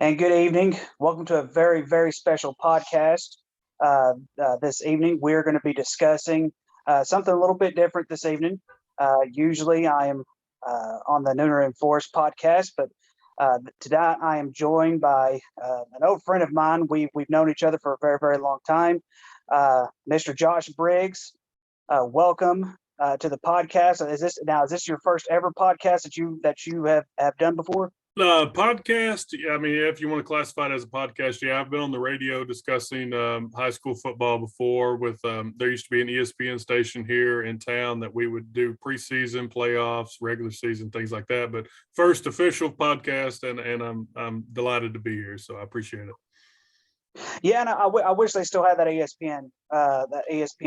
And good evening. Welcome to a very, very special podcast. This evening, we're going to be discussing something a little bit different this evening. Usually, I am on the Nooner and Forest podcast, but today I am joined by an old friend of mine. We've known each other for a very, very long time, Mr. Josh Briggs. Welcome to the podcast. Is this your first ever podcast that you have done before? Podcast. I mean, if you want to classify it as a podcast, yeah, I've been on the radio discussing high school football before. There used to be an ESPN station here in town that we would do preseason, playoffs, regular season, things like that. But first official podcast, and I'm delighted to be here. So I appreciate it. Yeah, and I wish they still had that ESPN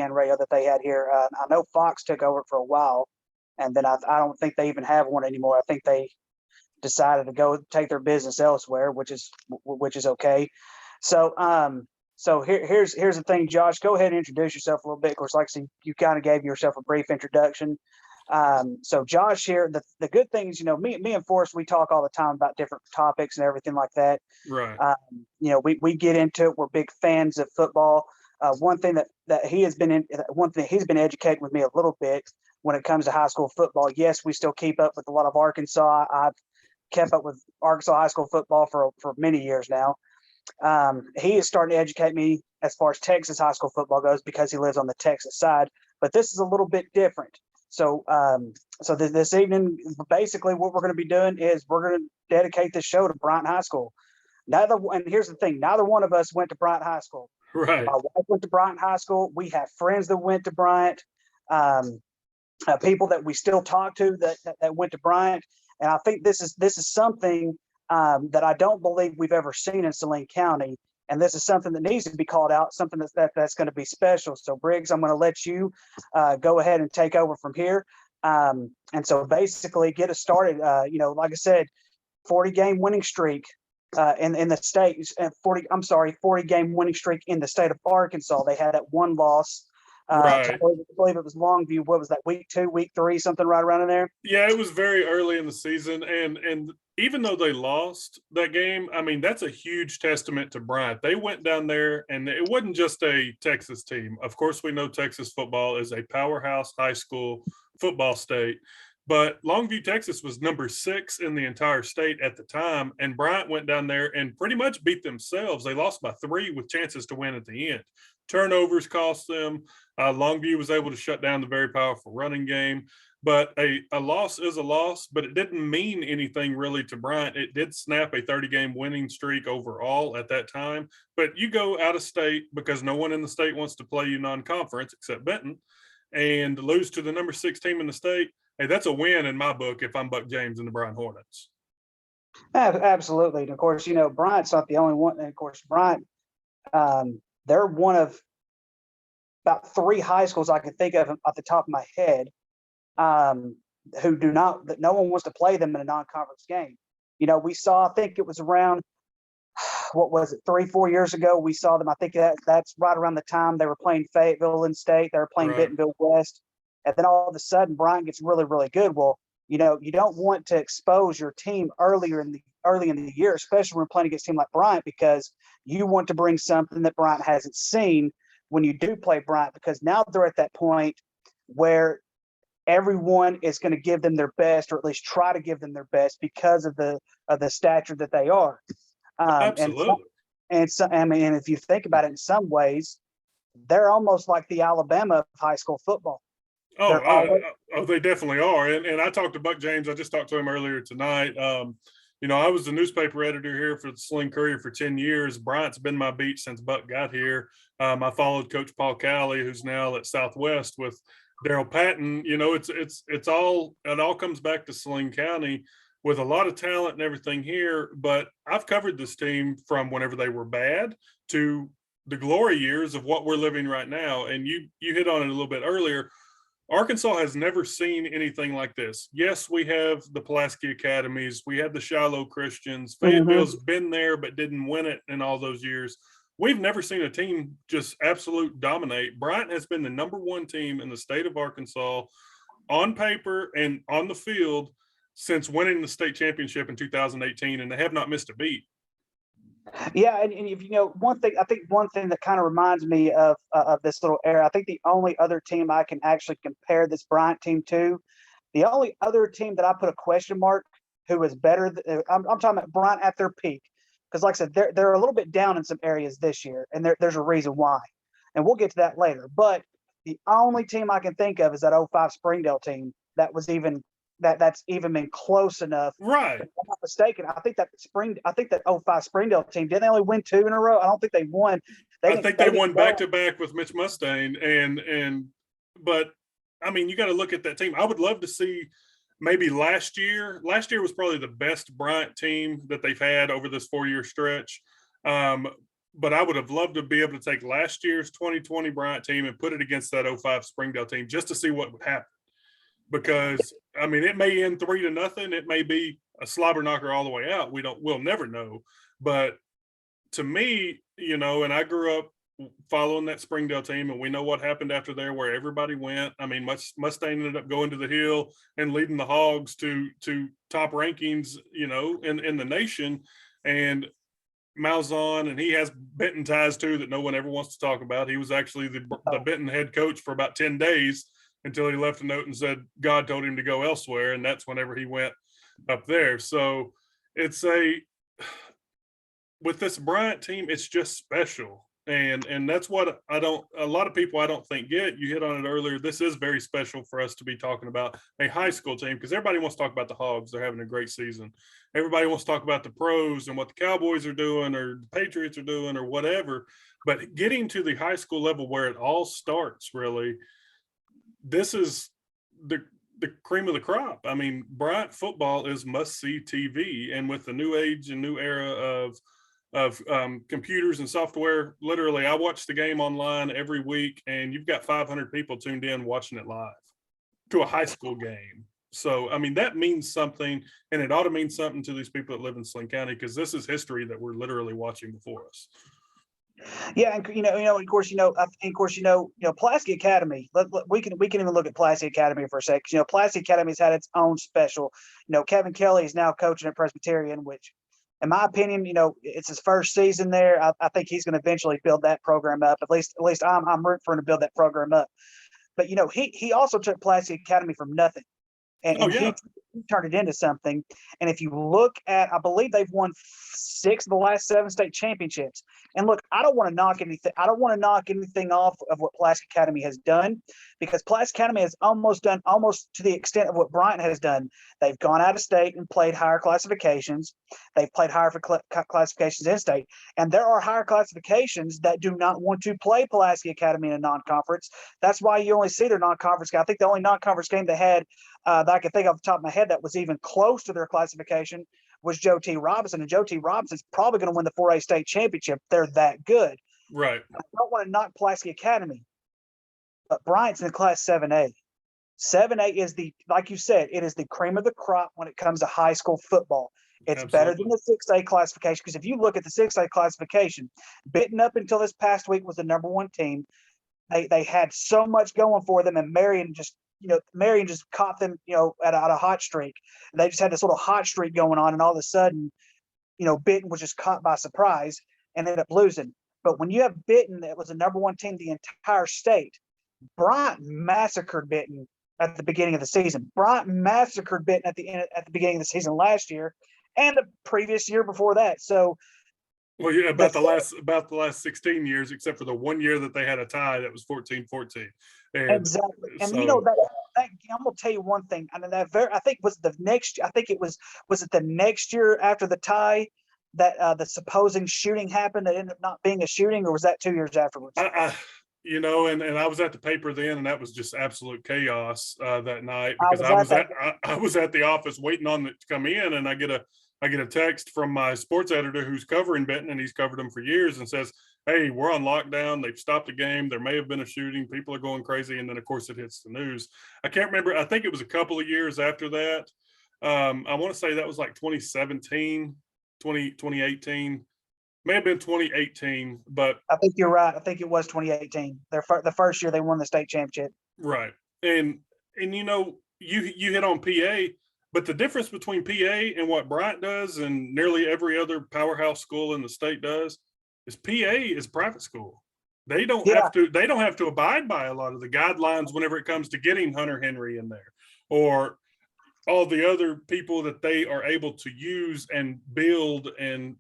radio that they had here. I know Fox took over for a while, and then I don't think they even have one anymore. I think they decided to go take their business elsewhere, which is okay. So here's the thing, Josh. Go ahead and introduce yourself a little bit. Of course, like I said, you kind of gave yourself a brief introduction. So Josh here, the good thing is, me and Forrest, we talk all the time about different topics and everything like that. Right. We get into it. We're big fans of football. One thing that he's been educating with me a little bit when it comes to high school football. Yes, we still keep up with a lot of Arkansas. I've kept up with Arkansas high school football for many years now. He is starting to educate me as far as Texas high school football goes because he lives on the Texas side. But this is a little bit different. So this evening, basically what we're going to be doing is we're going to dedicate this show to Bryant High School. And here's the thing, neither one of us went to Bryant High School. Right. My wife went to Bryant High School. We have friends that went to Bryant, people that we still talk to that went to Bryant. And I think this is something that I don't believe we've ever seen in Saline County. And this is something that needs to be called out, something that's going to be special. So, Briggs, I'm going to let you go ahead and take over from here. And so basically get us started. Like I said, 40-game winning streak in the state, 40-game winning streak in the state of Arkansas. They had that one loss. Right. I believe it was Longview. What was that, week 2, week 3, something right around in there? Yeah, it was very early in the season. And even though they lost that game, I mean, that's a huge testament to Bryant. They went down there, and it wasn't just a Texas team. Of course, we know Texas football is a powerhouse high school football state. But Longview, Texas was number 6 in the entire state at the time. And Bryant went down there and pretty much beat themselves. They lost by 3 with chances to win at the end. Turnovers cost them. Longview was able to shut down the very powerful running game. But a loss is a loss, but it didn't mean anything really to Bryant. It did snap a 30-game winning streak overall at that time. But you go out of state because no one in the state wants to play you non-conference except Benton and lose to the number 6 team in the state. Hey, that's a win in my book if I'm Buck James and the Bryant Hornets. Absolutely. And of course, Bryant's not the only one. And of course, Bryant, they're one of about 3 high schools I can think of off the top of my head who that no one wants to play them in a non-conference game. We saw, I think it was around, 3-4 years ago, we saw them. I think that's right around the time they were playing Fayetteville in state. They were playing Right. Bentonville West. And then all of a sudden, Bryant gets really, really good. Well, you don't want to expose your team early in the year, especially when we're playing against a team like Bryant, because you want to bring something that Bryant hasn't seen when you do play Bryant, because now they're at that point where everyone is going to give them their best, or at least try to give them their best because of the stature that they are. Absolutely. And if you think about it, in some ways, they're almost like the Alabama of high school football. They definitely are. And I talked to Buck James. I just talked to him earlier tonight. I was the newspaper editor here for the Saline Courier for 10 years. Bryant's been my beat since Buck got here. I followed Coach Paul Cowley, who's now at Southwest with Daryl Patton. It all comes back to Saline County with a lot of talent and everything here. But I've covered this team from whenever they were bad to the glory years of what we're living right now. And you hit on it a little bit earlier. Arkansas has never seen anything like this. Yes, we have the Pulaski Academies. We have the Shiloh Christians. Fayetteville's been there but didn't win it in all those years. We've never seen a team just absolute dominate. Bryant has been the number 1 team in the state of Arkansas on paper and on the field since winning the state championship in 2018, and they have not missed a beat. Yeah, and if one thing, I think one thing that kind of reminds me of this little era, I think the only other team I can actually compare this Bryant team to, the only other team that I put a question mark who was better, I'm talking about Bryant at their peak, because like I said, they're a little bit down in some areas this year, and there's a reason why, and we'll get to that later. But the only team I can think of is that '05 Springdale team that was even that's even been close enough. Right. If I'm not mistaken, I think that '05 Springdale team, didn't they only win 2 in a row? I don't think they won. I think they won back to back with Mitch Mustaine, but I mean, you got to look at that team. I would love to see maybe last year. Last year was probably the best Bryant team that they've had over this 4-year stretch. But I would have loved to be able to take last year's 2020 Bryant team and put it against that '05 Springdale team just to see what would happen. Because I mean, it may end 3-0. It may be a slobber knocker all the way out. We'll never know. But to me, and I grew up following that Springdale team, and we know what happened after there, where everybody went. I mean, Mustaine ended up going to the Hill and leading the Hogs to top rankings, in the nation. And Malzahn, and he has Benton ties too that no one ever wants to talk about. He was actually the Benton head coach for about 10 days until he left a note and said God told him to go elsewhere, and that's whenever he went up there. So it's with this Bryant team, it's just special. And that's what a lot of people I don't think get. You hit on it earlier. This is very special for us to be talking about a high school team, because everybody wants to talk about the Hogs. They're having a great season. Everybody wants to talk about the pros and what the Cowboys are doing or the Patriots are doing or whatever. But getting to the high school level where it all starts, really, this is the cream of the crop. I mean, Bryant football is must-see TV, and with the new age and new era of computers and software, literally, I watch the game online every week, and you've got 500 people tuned in watching it live to a high school game. So, I mean, that means something, and it ought to mean something to these people that live in Sling County, because this is history that we're literally watching before us. Yeah, and of course, Pulaski Academy. We can even look at Pulaski Academy for a sec. Pulaski Academy's had its own special. Kevin Kelly is now coaching at Presbyterian, which, in my opinion, it's his first season there. I think he's going to eventually build that program up. At least I'm rooting for him to build that program up. But he also took Pulaski Academy from nothing, and he turned it into something. And if you look at, I believe they've won 6 of the last 7 state championships. And look, I don't want to knock anything. I don't want to knock anything off of what Pulaski Academy has done, because Pulaski Academy has almost to the extent of what Bryant has done. They've gone out of state and played higher classifications. They've played higher for classifications in state. And there are higher classifications that do not want to play Pulaski Academy in a non-conference. That's why you only see their non-conference game. I think the only non-conference game they had that I can think off the top of my head that was even close to their classification was Joe T. Robinson, and Joe T. Robinson's probably going to win the 4A state championship. They're that good. Right. I don't want to knock Pulaski Academy, but Bryant's in class 7A. 7A is like you said, it is the cream of the crop when it comes to high school football. It's better than the 6A classification, because if you look at the 6A classification, Benton up until this past week was the number 1 team. They had so much going for them, and Marion just caught them, at a hot streak. They just had this little hot streak going on, and all of a sudden, Benton was just caught by surprise and ended up losing. But when you have Benton that was the number 1 team in the entire state, Bryant massacred Benton at the beginning of the season. Bryant massacred Benton at the beginning of the season last year and the previous year before that. So, well, yeah, about the last 16 years, except for the 1 year that they had a tie that was 14-14. Exactly. And that I'm gonna tell you one thing. I mean, I think was the next. I think it was it the next year after the tie that the supposing shooting happened that ended up not being a shooting, or was that 2 years afterwards? And I was at the paper then, and that was just absolute chaos that night, because I was at the office waiting on it to come in, and I get a text from my sports editor who's covering Benton, and he's covered them for years, and says, "Hey, we're on lockdown. They've stopped the game. There may have been a shooting. People are going crazy." And then, of course, it hits the news. I can't remember. I think it was a couple of years after that. I want to say that was like 2017, 2018. May have been 2018, but I think you're right. I think it was 2018. The first year they won the state championship. Right. And you hit on PA. But the difference between PA and what Bryant does and nearly every other powerhouse school in the state does is PA is private school. They don't Yeah, have to abide by a lot of the guidelines whenever it comes to getting Hunter Henry in there or all the other people that they are able to use and build. And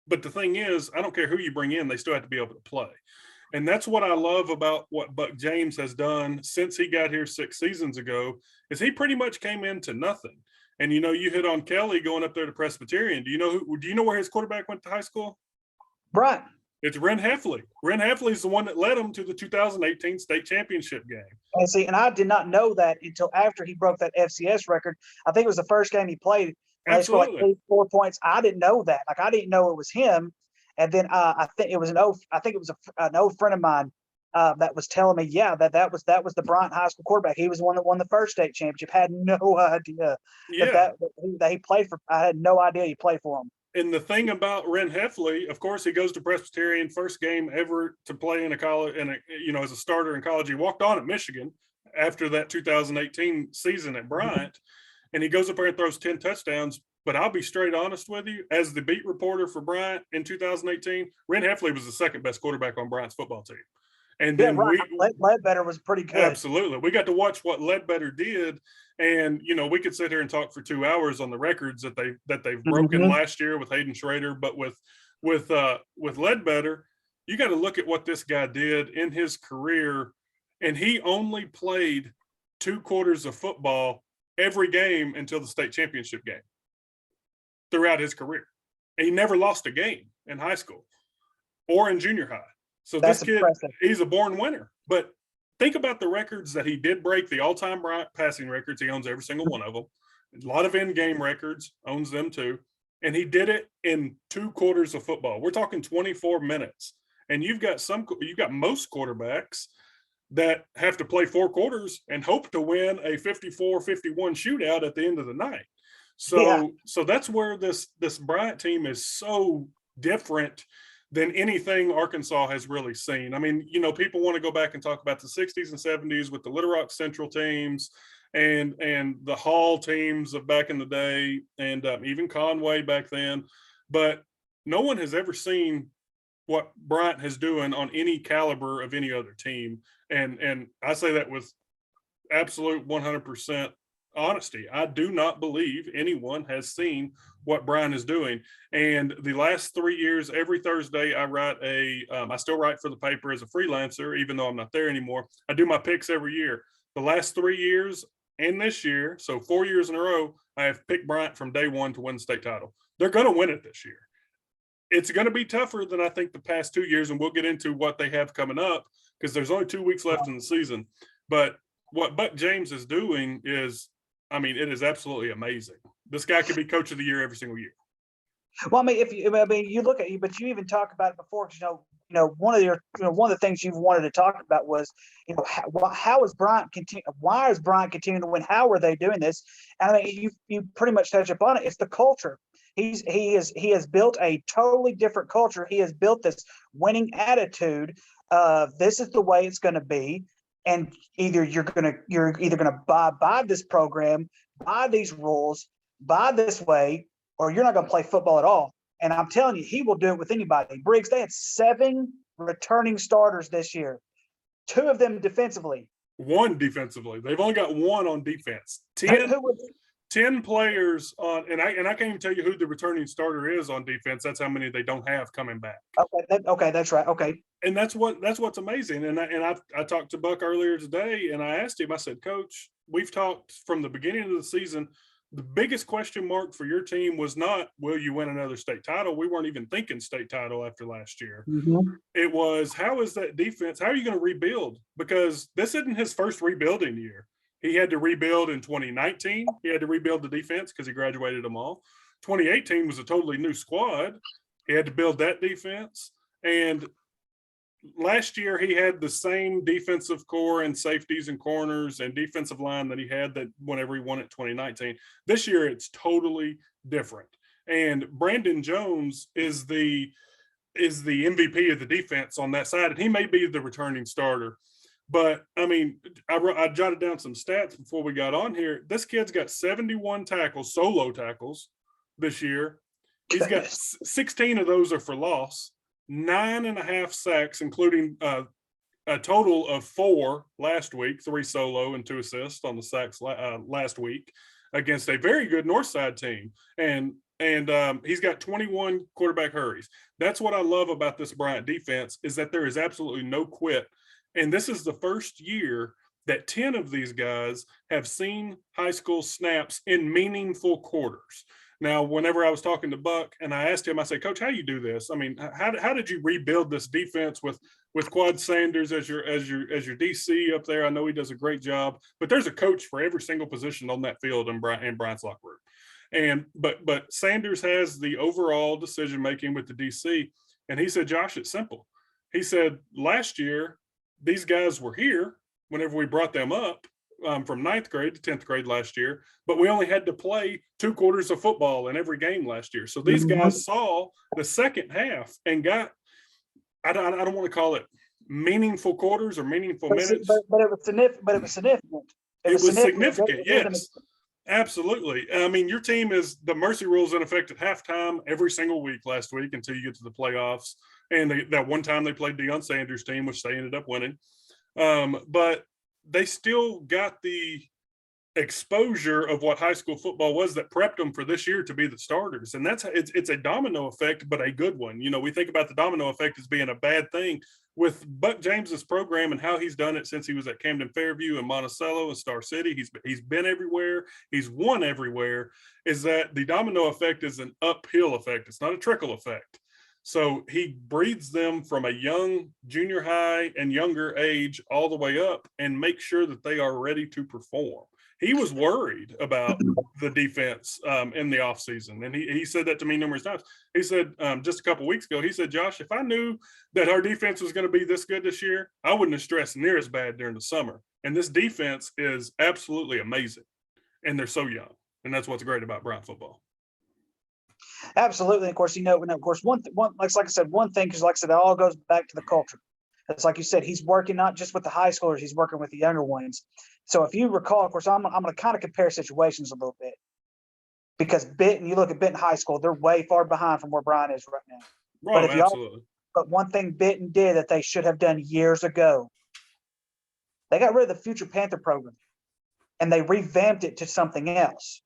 but the thing is, I don't care who you bring in, they still have to be able to play. And that's what I love about what Buck James has done since he got here 6 seasons ago, is he pretty much came into nothing. And you hit on Kelly going up there to Presbyterian. Do you know where his quarterback went to high school? Bryant. It's Ren Heffley. Ren Heffley is the one that led him to the 2018 state championship game. And see, and I did not know that until after he broke that FCS record. I think it was the first game he played. They scored like 4 points. I didn't know that. Like, I didn't know it was him. And then I think it was an old friend of mine that was telling me, yeah, that was the Bryant High School quarterback. He was the one that won the first state championship. Had no idea that he played for. I had no idea he played for him. And the thing about Ren Heffley, of course, he goes to Presbyterian, first game ever to play in a college, and as a starter in college. He walked on at Michigan after that 2018 season at Bryant, and he goes up there and throws 10 touchdowns. But I'll be straight honest with you, as the beat reporter for Bryant in 2018, Ren Heffley was the second best quarterback on Bryant's football team. And then Ledbetter was pretty good. Absolutely. We got to watch what Ledbetter did. And, we could sit here and talk for 2 hours on the records that they've broken last year with Hayden Schrader. But with Ledbetter, you got to look at what this guy did in his career. And he only played 2 quarters of football every game until the state championship game throughout his career. And he never lost a game in high school or in junior high. So That's this kid, impressive. He's a born winner. But think about the records that he did break, the all-time passing records. He owns every single one of them. A lot of in-game records, owns them too. And he did it in 2 quarters of football. We're talking 24 minutes. And you've got most quarterbacks that have to play 4 quarters and hope to win a 54-51 shootout at the end of the night. So that's where this Bryant team is so different than anything Arkansas has really seen. I mean, people want to go back and talk about the 60s and 70s with the Little Rock Central teams and the Hall teams of back in the day, and even Conway back then. But no one has ever seen what Bryant has doing on any caliber of any other team. And I say that with absolute 100% honesty. I do not believe anyone has seen what Brian is doing. And the last 3 years, every Thursday, I still write for the paper as a freelancer, even though I'm not there anymore. I do my picks every year. The last 3 years and this year, so 4 years in a row, I have picked Bryant from day one to win the state title. They're going to win it this year. It's going to be tougher than I think the past 2 years, and we'll get into what they have coming up because there's only 2 weeks left in the season. But what Buck James is doing is, it is absolutely amazing. This guy could be coach of the year every single year. Well, you look at you, but you even talk about it before, because one of the things you've wanted to talk about was, how is Bryant why is Bryant continuing to win? How are they doing this? And you pretty much touch upon it. It's the culture. He has built a totally different culture. He has built this winning attitude of this is the way it's going to be. And you're either gonna buy this program, buy these rules, buy this way, or you're not gonna play football at all. And I'm telling you, he will do it with anybody. Briggs, they had 7 returning starters this year, 2 of them defensively. 1 defensively. They've only got 1 on defense. 10 players on, and I can't even tell you who the returning starter is on defense. That's how many they don't have coming back. Okay, that's right. Okay. And that's what's amazing. And I talked to Buck earlier today, and I asked him, I said, Coach, we've talked from the beginning of the season. The biggest question mark for your team was not, will you win another state title? We weren't even thinking state title after last year. Mm-hmm. It was, how is that defense? How are you going to rebuild? Because this isn't his first rebuilding year. He had to rebuild in 2019. He had to rebuild the defense because he graduated them all. 2018 was a totally new squad. He had to build that defense. And last year, he had the same defensive core and safeties and corners and defensive line that he had that whenever he won it 2019. This year, it's totally different. And Brandon Jones is the MVP of the defense on that side, and he may be the returning starter. But I mean, I jotted down some stats before we got on here. This kid's got 71 tackles, solo tackles this year. He's got 16 of those are for loss, 9.5 sacks, including a total of 4 last week, 3 solo and 2 assists on the sacks last week against a very good Northside team. And he's got 21 quarterback hurries. That's what I love about this Bryant defense, is that there is absolutely no quit. And this is the first year that 10 of these guys have seen high school snaps in meaningful quarters. Now, whenever I was talking to Buck and I asked him, I said, Coach, how you do this? I mean, how did you rebuild this defense with Quad Sanders as your DC up there? I know he does a great job, but there's a coach for every single position on that field in Bryant's locker room. And but Sanders has the overall decision making with the DC, and he said, Josh, it's simple. He said last year these guys were here whenever we brought them up from 9th grade to 10th grade last year, but we only had to play 2 quarters of football in every game last year. So these guys saw the second half and got, I don't want to call it meaningful quarters or meaningful minutes. But it was significant. It was significant, yes. Absolutely. I mean, your team is, the mercy rule is in effect at halftime every single week last week until you get to the playoffs. And that one time they played Deion Sanders' team, which they ended up winning. But they still got the exposure of what high school football was that prepped them for this year to be the starters. And it's a domino effect, but a good one. You know, we think about the domino effect as being a bad thing. With Buck James's program and how he's done it since he was at Camden Fairview and Monticello and Star City, he's been everywhere, he's won everywhere, is that the domino effect is an uphill effect. It's not a trickle effect. So he breeds them from a young junior high and younger age all the way up and make sure that they are ready to perform. He was worried about the defense in the offseason. And he said that to me numerous times. He said just a couple of weeks ago, he said, Josh, if I knew that our defense was going to be this good this year, I wouldn't have stressed near as bad during the summer. And this defense is absolutely amazing. And they're so young. And that's what's great about Bryant football. Absolutely. Of course, one like I said, one thing, because like I said, that all goes back to the culture. It's like you said, he's working not just with the high schoolers, he's working with the younger ones. So if you recall, of course, I'm going to kind of compare situations a little bit, because you look at Benton High School, they're way far behind from where Bryant is right now. Oh, absolutely. But one thing Benton did that they should have done years ago, they got rid of the Future Panther program and they revamped it to something else.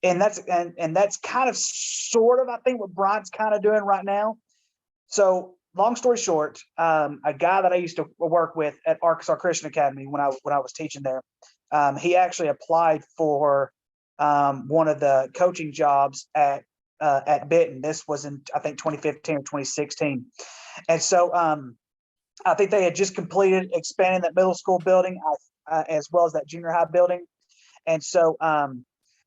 And that's kind of sort of, I think, what Bryant's kind of doing right now. So long story short, a guy that I used to work with at Arkansas Christian Academy when I was teaching there, he actually applied for one of the coaching jobs at Benton. This was in, I think, 2015 or 2016. And so I think they had just completed expanding that middle school building as well as that junior high building. And so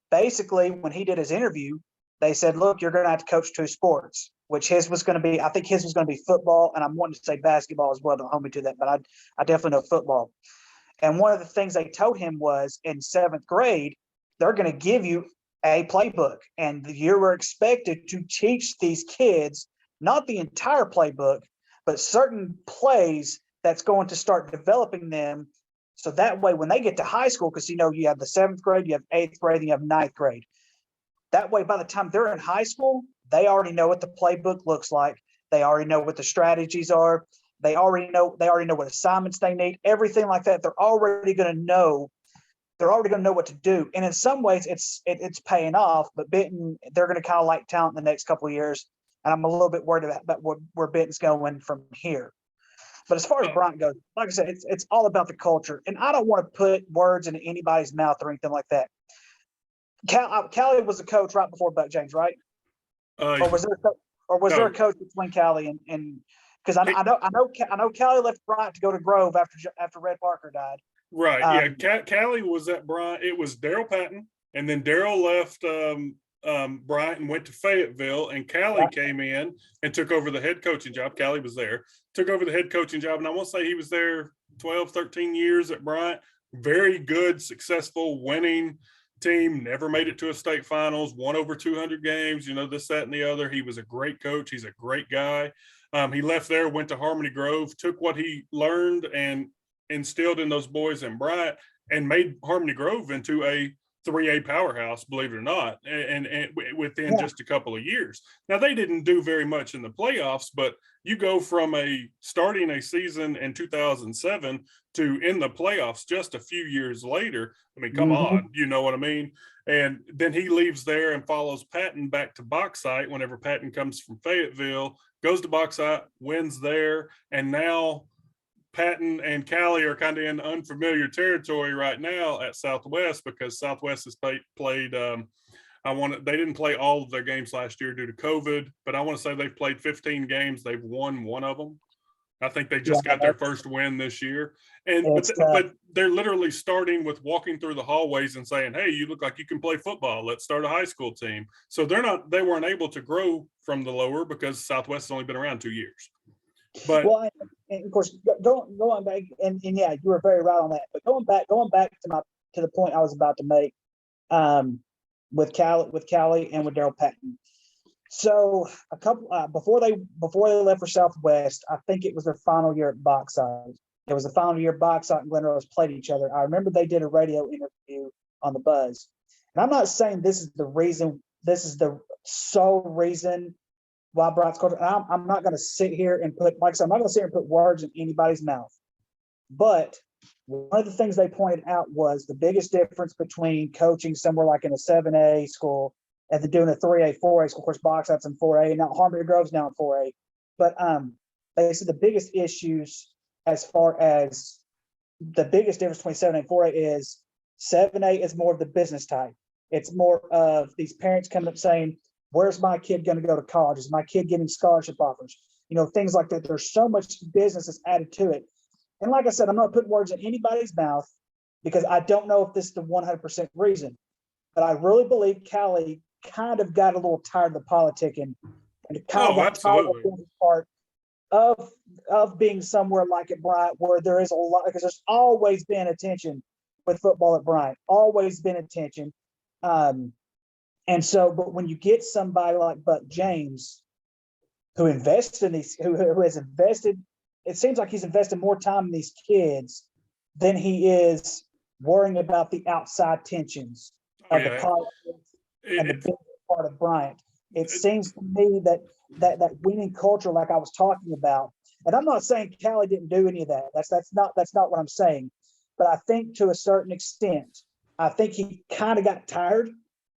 basically, when he did his interview, they said, look, you're going to have to coach 2 sports, which his was going to be, I think his was going to be football. And I'm wanting to say basketball as well. Don't hold me to that, but I definitely know football. And one of the things they told him was in 7th grade, they're going to give you a playbook. And you were expected to teach these kids, not the entire playbook, but certain plays that's going to start developing them. So that way, when they get to high school, because, you have the 7th grade, you have 8th grade, and you have 9th grade. That way, by the time they're in high school, they already know what the playbook looks like. They already know what the strategies are. They already know what assignments they need, everything like that. They're already going to know what to do. And in some ways, it's paying off. But Benton, they're going to kind of lack talent in the next couple of years. And I'm a little bit worried about where Benton's going from here. But as far as Bryant goes, like I said, it's all about the culture. And I don't want to put words into anybody's mouth or anything like that. Callie was a coach right before Buck James, right? Or was there a coach between Callie and because I know Callie left Bryant to go to Grove after Red Parker died. Right. Yeah. Callie was at Bryant. It was Daryl Patton, and then Daryl left Bryant and went to Fayetteville, and Callie came in and took over the head coaching job. Callie was there, took over the head coaching job, and I want to say he was there 12, 13 years at Bryant. Very good, successful, winning team, never made it to a state finals, won over 200 games, this, that, and the other. He was a great coach. He's a great guy. He left there, went to Harmony Grove, took what he learned and instilled in those boys in Bryant and made Harmony Grove into a 3A powerhouse, believe it or not, and within just a couple of years. Now, they didn't do very much in the playoffs, but you go from starting a season in 2007 to in the playoffs just a few years later. I mean, come on, you know what I mean? And then he leaves there and follows Patton back to Bauxite whenever Patton comes from Fayetteville, goes to Bauxite, wins there, and now Patton and Callie are kind of in unfamiliar territory right now at Southwest, because Southwest has played. They didn't play all of their games last year due to COVID, but I want to say they've played 15 games. They've won one of them. I think they just got their first win this year, but they're literally starting with walking through the hallways and saying, "Hey, you look like you can play football. Let's start a high school team." So they weren't able to grow from the lower because Southwest has only been around 2 years. But and of course, going back, and yeah, you were very right on that. But going back to the point I was about to make, with Callie and with Daryl Patton. So a couple before they left for Southwest, I think it was their final year at Bauxite. It was the final year Bauxite and Glen Rose played each other. I remember they did a radio interview on the Buzz, and I'm not saying this is the sole reason why Bryant's culture. I'm not going to sit here and put, like I said, I'm not going to sit here and put words in anybody's mouth. But one of the things they pointed out was the biggest difference between coaching somewhere like in a 7A school and then doing a 3A, 4A school. Of course, Bauxite's in 4A, and now Harmony Grove's now in 4A. But they said the biggest issues as far as the biggest difference between 7A and 4A is 7A is more of the business type. It's more of these parents coming up saying, where's my kid going to go to college? Is my kid getting scholarship offers? You know, things like that. There's so much business that's added to it. And like I said, I'm not putting words in anybody's mouth because I don't know if this is the 100% reason. But I really believe Callie kind of got a little tired of the politicking and kind of got tired of being part of being somewhere like at Bryant where there is a lot, because there's always been attention with football at Bryant, always been attention. And so, but when you get somebody like Buck James, who invests in these, who has invested, it seems like he's invested more time in these kids than he is worrying about the outside tensions of the politics and the business part of Bryant. It seems to me that winning culture, like I was talking about, and I'm not saying Callie didn't do any of that. That's not what I'm saying. But I think to a certain extent, I think he kind of got tired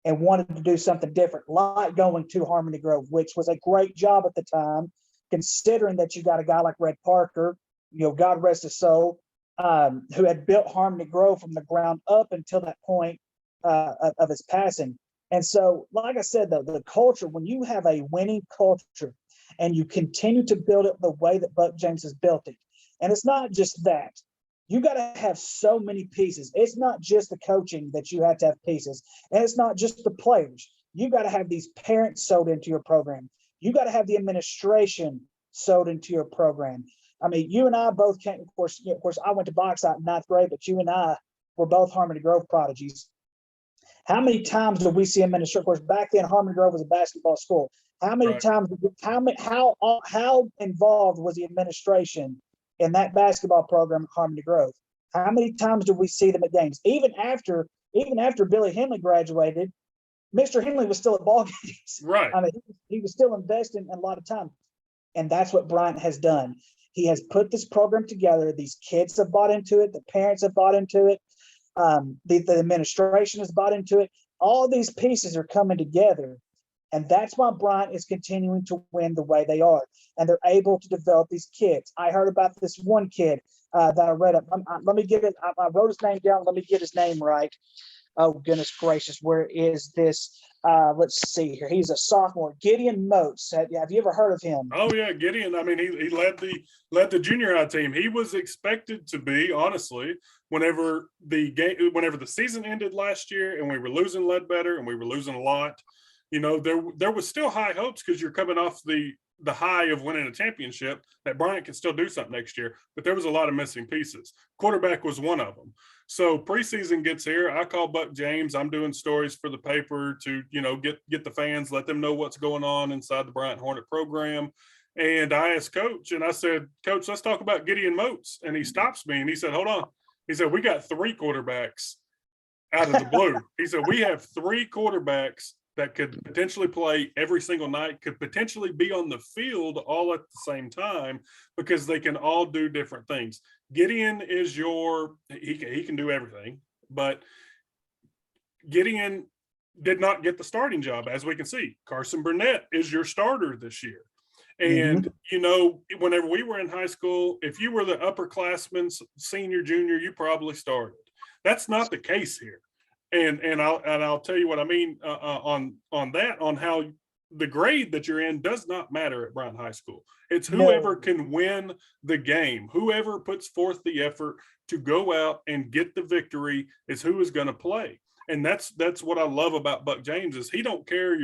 and wanted to do something different, like going to Harmony Grove, which was a great job at the time, considering that you got a guy like Red Parker, you know, God rest his soul, who had built Harmony Grove from the ground up until that point of his passing. And so, like I said, though, the culture, when you have a winning culture and you continue to build it the way that Buck James has built it, and it's not just that, you got to have so many pieces. It's not just the coaching that you have to have pieces, and it's not just the players. You got to have these parents sewed into your program. You got to have the administration sewed into your program. I mean, you and I both came, of course, I went to Bauxite in 9th grade, but you and I were both Harmony Grove prodigies. How many times did we see administration? Of course, back then Harmony Grove was a basketball school. How many times? How involved was the administration in that basketball program at Harmony Grove? How many times did we see them at games? Even after Billy Henley graduated, Mr. Henley was still at ball games. Right. I mean, he was still investing a lot of time. And that's what Bryant has done. He has put this program together. These kids have bought into it. The parents have bought into it. The administration has bought into it. All these pieces are coming together. And that's why Bryant is continuing to win the way they are. And they're able to develop these kids. I heard about this one kid that I read up. Let me get it. I wrote his name down. Let me get his name right. Oh, goodness gracious. Where is this? Let's see here. He's a sophomore. Gideon Moats. Have you ever heard of him? Oh, yeah, Gideon. I mean, he led the junior high team. He was expected to be, honestly, whenever the season ended last year and we were losing Ledbetter and we were losing a lot, you know, there was still high hopes because you're coming off the high of winning a championship that Bryant can still do something next year, but there was a lot of missing pieces. Quarterback was one of them. So preseason gets here. I call Buck James. I'm doing stories for the paper to, you know, get the fans, let them know what's going on inside the Bryant Hornet program. And I asked Coach, and I said, Coach, let's talk about Gideon Moats. And he stops me and he said, hold on. He said, we got 3 quarterbacks out of the blue. He said, we have 3 quarterbacks that could potentially play every single night, could potentially be on the field all at the same time because they can all do different things. Gideon is he can do everything, but Gideon did not get the starting job, as we can see. Carson Burnett is your starter this year. And, whenever we were in high school, if you were the upperclassman, senior, junior, you probably started. That's not the case here. And I'll tell you what I mean on how the grade that you're in does not matter at Bryant High School. It's whoever can win the game, whoever puts forth the effort to go out and get the victory is who is going to play. And that's what I love about Buck James is he don't care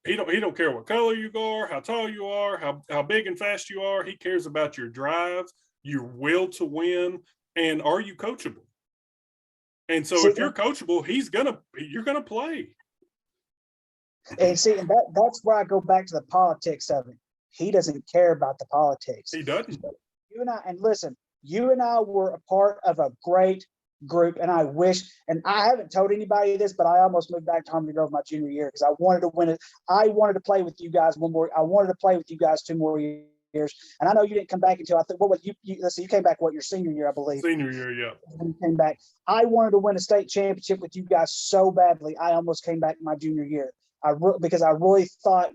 he don't care what color you are, how tall you are, how big and fast you are. He cares about your drive, your will to win, and are you coachable? And so if you're coachable, you're gonna play. And see, and that's where I go back to the politics of it. He doesn't care about the politics. He doesn't. You and I were a part of a great group, and I wish, and I haven't told anybody this, but I almost moved back to Harmony Grove my junior year because I wanted to win it. I wanted to play with you guys one more. I wanted to play with you guys 2 more years. And I know you didn't come back until I think, you came back your senior year, I believe. Senior year, yeah. When you came back, I wanted to win a state championship with you guys so badly. I almost came back my junior year. Because I really thought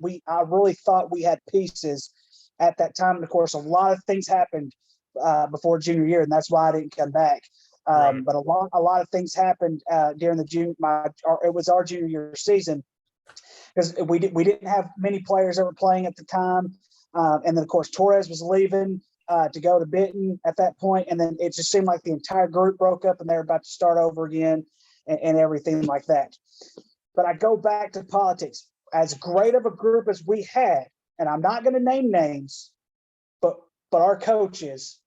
we had pieces at that time. And of course, a lot of things happened before junior year, and that's why I didn't come back. Right. But a lot of things happened during it was our junior year season because we didn't have many players that were playing at the time, and then of course Torres was leaving to go to Benton at that point, and then it just seemed like the entire group broke up and they were about to start over again and everything like that. But I go back to politics. As great of a group as we had, and I'm not going to name names, but our coaches,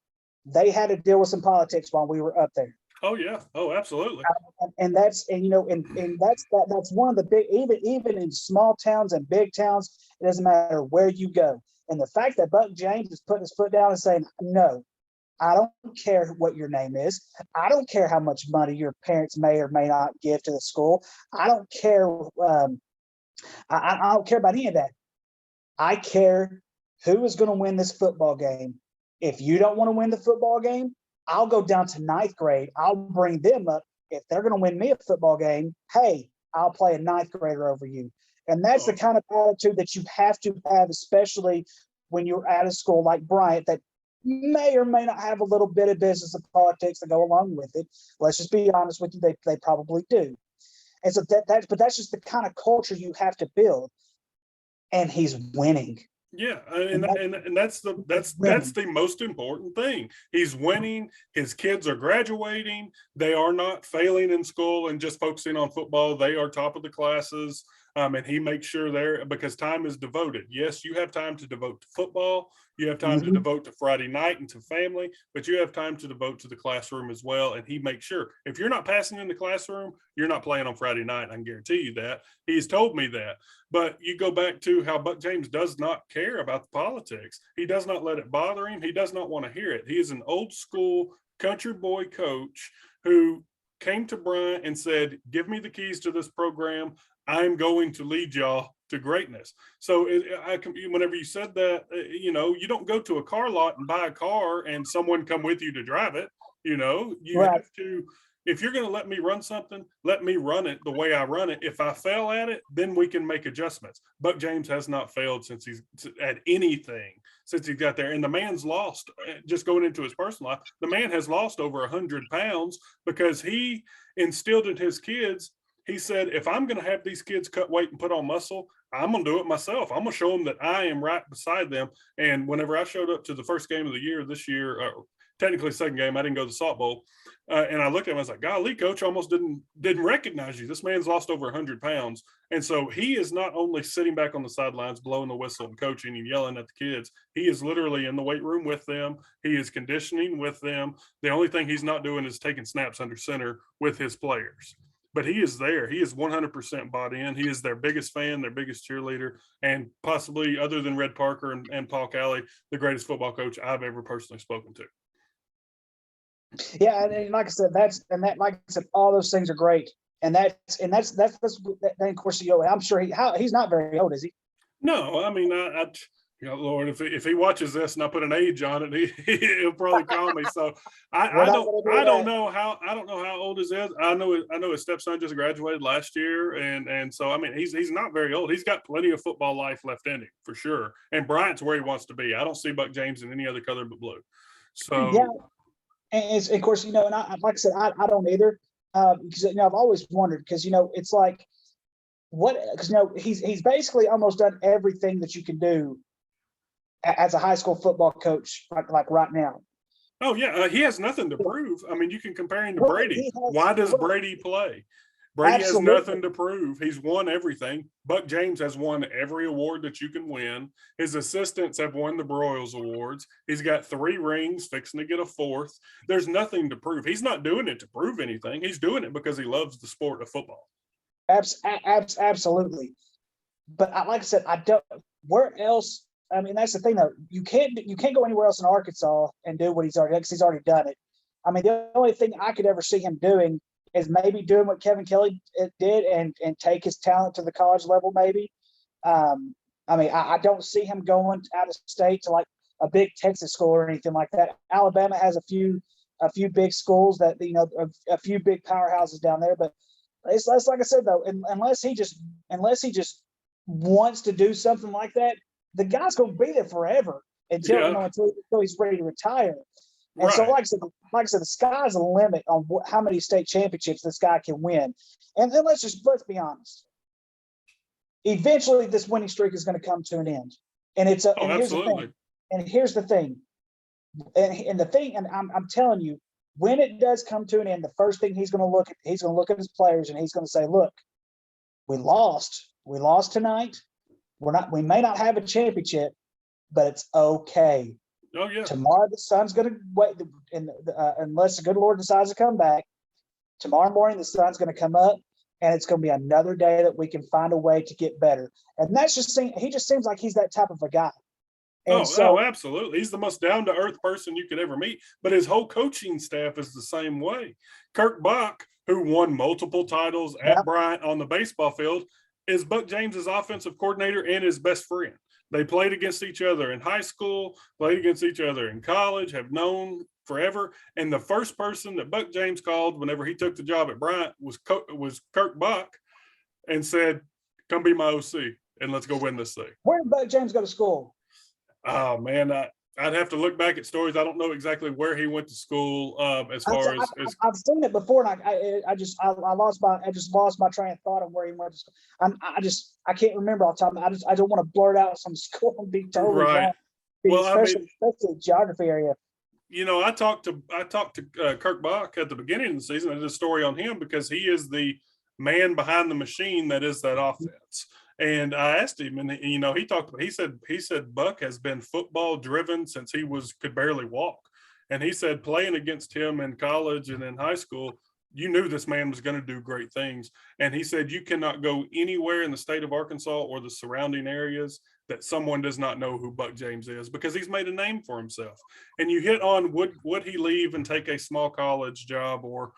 they had to deal with some politics while we were up there. Oh yeah. Oh, absolutely. That's one of the big, even in small towns and big towns, it doesn't matter where you go. And the fact that Buck James is putting his foot down and saying, no, I don't care what your name is. I don't care how much money your parents may or may not give to the school. I don't care. I don't care about any of that. I care who is going to win this football game. If you don't want to win the football game, I'll go down to 9th grade. I'll bring them up. If they're going to win me a football game, hey, I'll play a 9th grader over you. And that's the kind of attitude that you have to have, especially when you're at a school like Bryant that may or may not have a little bit of business and politics to go along with it. Let's just be honest with you, they probably do. And so but that's just the kind of culture you have to build. And he's winning. Yeah, and that's the most important thing. He's winning. His kids are graduating. They are not failing in school and just focusing on football. They are top of the classes. And he makes sure because time is devoted. Yes, you have time to devote to football. You have time to devote to Friday night and to family, but you have time to devote to the classroom as well. And he makes sure if you're not passing in the classroom, you're not playing on Friday night. I can guarantee you that. He's told me that. But you go back to how Buck James does not care about the politics. He does not let it bother him. He does not want to hear it. He is an old school country boy coach who came to Bryant and said, give me the keys to this program. I'm going to lead y'all to greatness. So whenever you said that, you don't go to a car lot and buy a car and someone come with you to drive it. You have to, if you're going to let me run something, let me run it the way I run it. If I fail at it, then we can make adjustments. Buck James has not failed since he's at anything since he got there. And the man's lost, just going into his personal life, the man has lost over 100 pounds because he instilled in his kids. He said, if I'm going to have these kids cut weight and put on muscle, I'm going to do it myself. I'm going to show them that I am right beside them. And whenever I showed up to the first game of the year this year, technically second game, I didn't go to the Salt Bowl. And I looked at him, I was like, golly, coach, almost didn't recognize you. This man's lost over 100 pounds. And so he is not only sitting back on the sidelines, blowing the whistle and coaching and yelling at the kids. He is literally in the weight room with them. He is conditioning with them. The only thing he's not doing is taking snaps under center with his players. but he is there. He is 100% bought in. He is their biggest fan, their biggest cheerleader, and possibly, other than Red Parker and Paul Cowley, the greatest football coach I've ever personally spoken to. Yeah, and like I said, like I said, all those things are great, and then of course, I'm sure he's not very old, is he? No, I mean, Lord, if he watches this and I put an age on it, he'll probably call me. So I don't know how old his is. I know his stepson just graduated last year, and so I mean he's not very old. He's got plenty of football life left in him for sure. And Bryant's where he wants to be. I don't see Buck James in any other color but blue. So yeah, and of course, and like I said, I don't either, because I've always wondered, because it's like because he's basically almost done everything that you can do as a high school football coach, like right now. Oh yeah, he has nothing to prove. I mean, you can compare him to Brady. Why does Brady play? Brady has nothing to prove. He's won everything. Buck James has won every award that you can win. His assistants have won the Broyles Awards. He's got 3 rings, fixing to get a 4th. There's nothing to prove. He's not doing it to prove anything. He's doing it because he loves the sport of football. Absolutely. But like I said, I don't. Where else? I mean, that's the thing, though. You can't go anywhere else in Arkansas and do what he's already done, because he's already done it. I mean, the only thing I could ever see him doing is maybe doing what Kevin Kelly did and take his talent to the college level, maybe. I mean, I don't see him going out of state to like a big Texas school or anything like that. Alabama has a few big schools that a few big powerhouses down there, but it's like I said, though, unless he just wants to do something like that, the guy's going to be there forever until he's ready to retire. And right. So, like I said, the sky's the limit on how many state championships this guy can win. And then let's be honest. Eventually, this winning streak is going to come to an end. And absolutely. Here's the thing. And I'm telling you, when it does come to an end, the first thing he's going to look at his players, and he's going to say, "Look, we lost tonight. We may not have a championship, but it's okay. Oh yeah. Tomorrow the sun's going to wait, unless the good Lord decides to come back. Tomorrow morning the sun's going to come up, and it's going to be another day that we can find a way to get better." And he just seems like he's that type of a guy. And absolutely. He's the most down-to-earth person you could ever meet. But his whole coaching staff is the same way. Kirk Buck, who won multiple titles at Bryant on the baseball field, is Buck James's offensive coordinator and his best friend. They played against each other in high school, played against each other in college, have known forever. And the first person that Buck James called whenever he took the job at Bryant was Kirk Buck, and said, "Come be my OC and let's go win this thing." Where did Buck James go to school? Oh man, I'd have to look back at stories. I don't know exactly where he went to school. I've seen it before, and I just lost my train of thought on where he went to school. I can't remember off the top. I don't want to blurt out some school and be totally right. Wrong, especially the geography area. I talked to Kirk Buck at the beginning of the season. I did a story on him because he is the man behind the machine that is that offense. And I asked him, and he said Buck has been football driven since he could barely walk. And he said playing against him in college and in high school, you knew this man was going to do great things. And he said you cannot go anywhere in the state of Arkansas or the surrounding areas that someone does not know who Buck James is, because he's made a name for himself. And you hit on, would he leave and take a small college job, or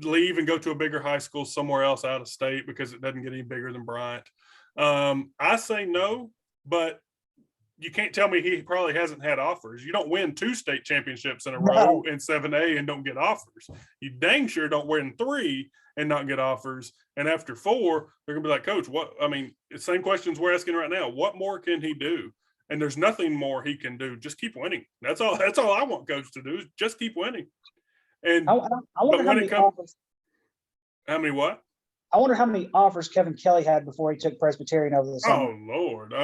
leave and go to a bigger high school somewhere else out of state because it doesn't get any bigger than Bryant? I say no, but you can't tell me he probably hasn't had offers. You don't win 2 state championships in a row in 7A and don't get offers. You dang sure don't win 3 and not get offers. And after 4, they're gonna be like, "Coach, what?" I mean, the same questions we're asking right now. What more can he do? And there's nothing more he can do. Just keep winning. That's all I want Coach to do, is just keep winning. And I wonder how many offers. How many what? I wonder how many offers Kevin Kelly had before he took Presbyterian over the summer. Oh Lord,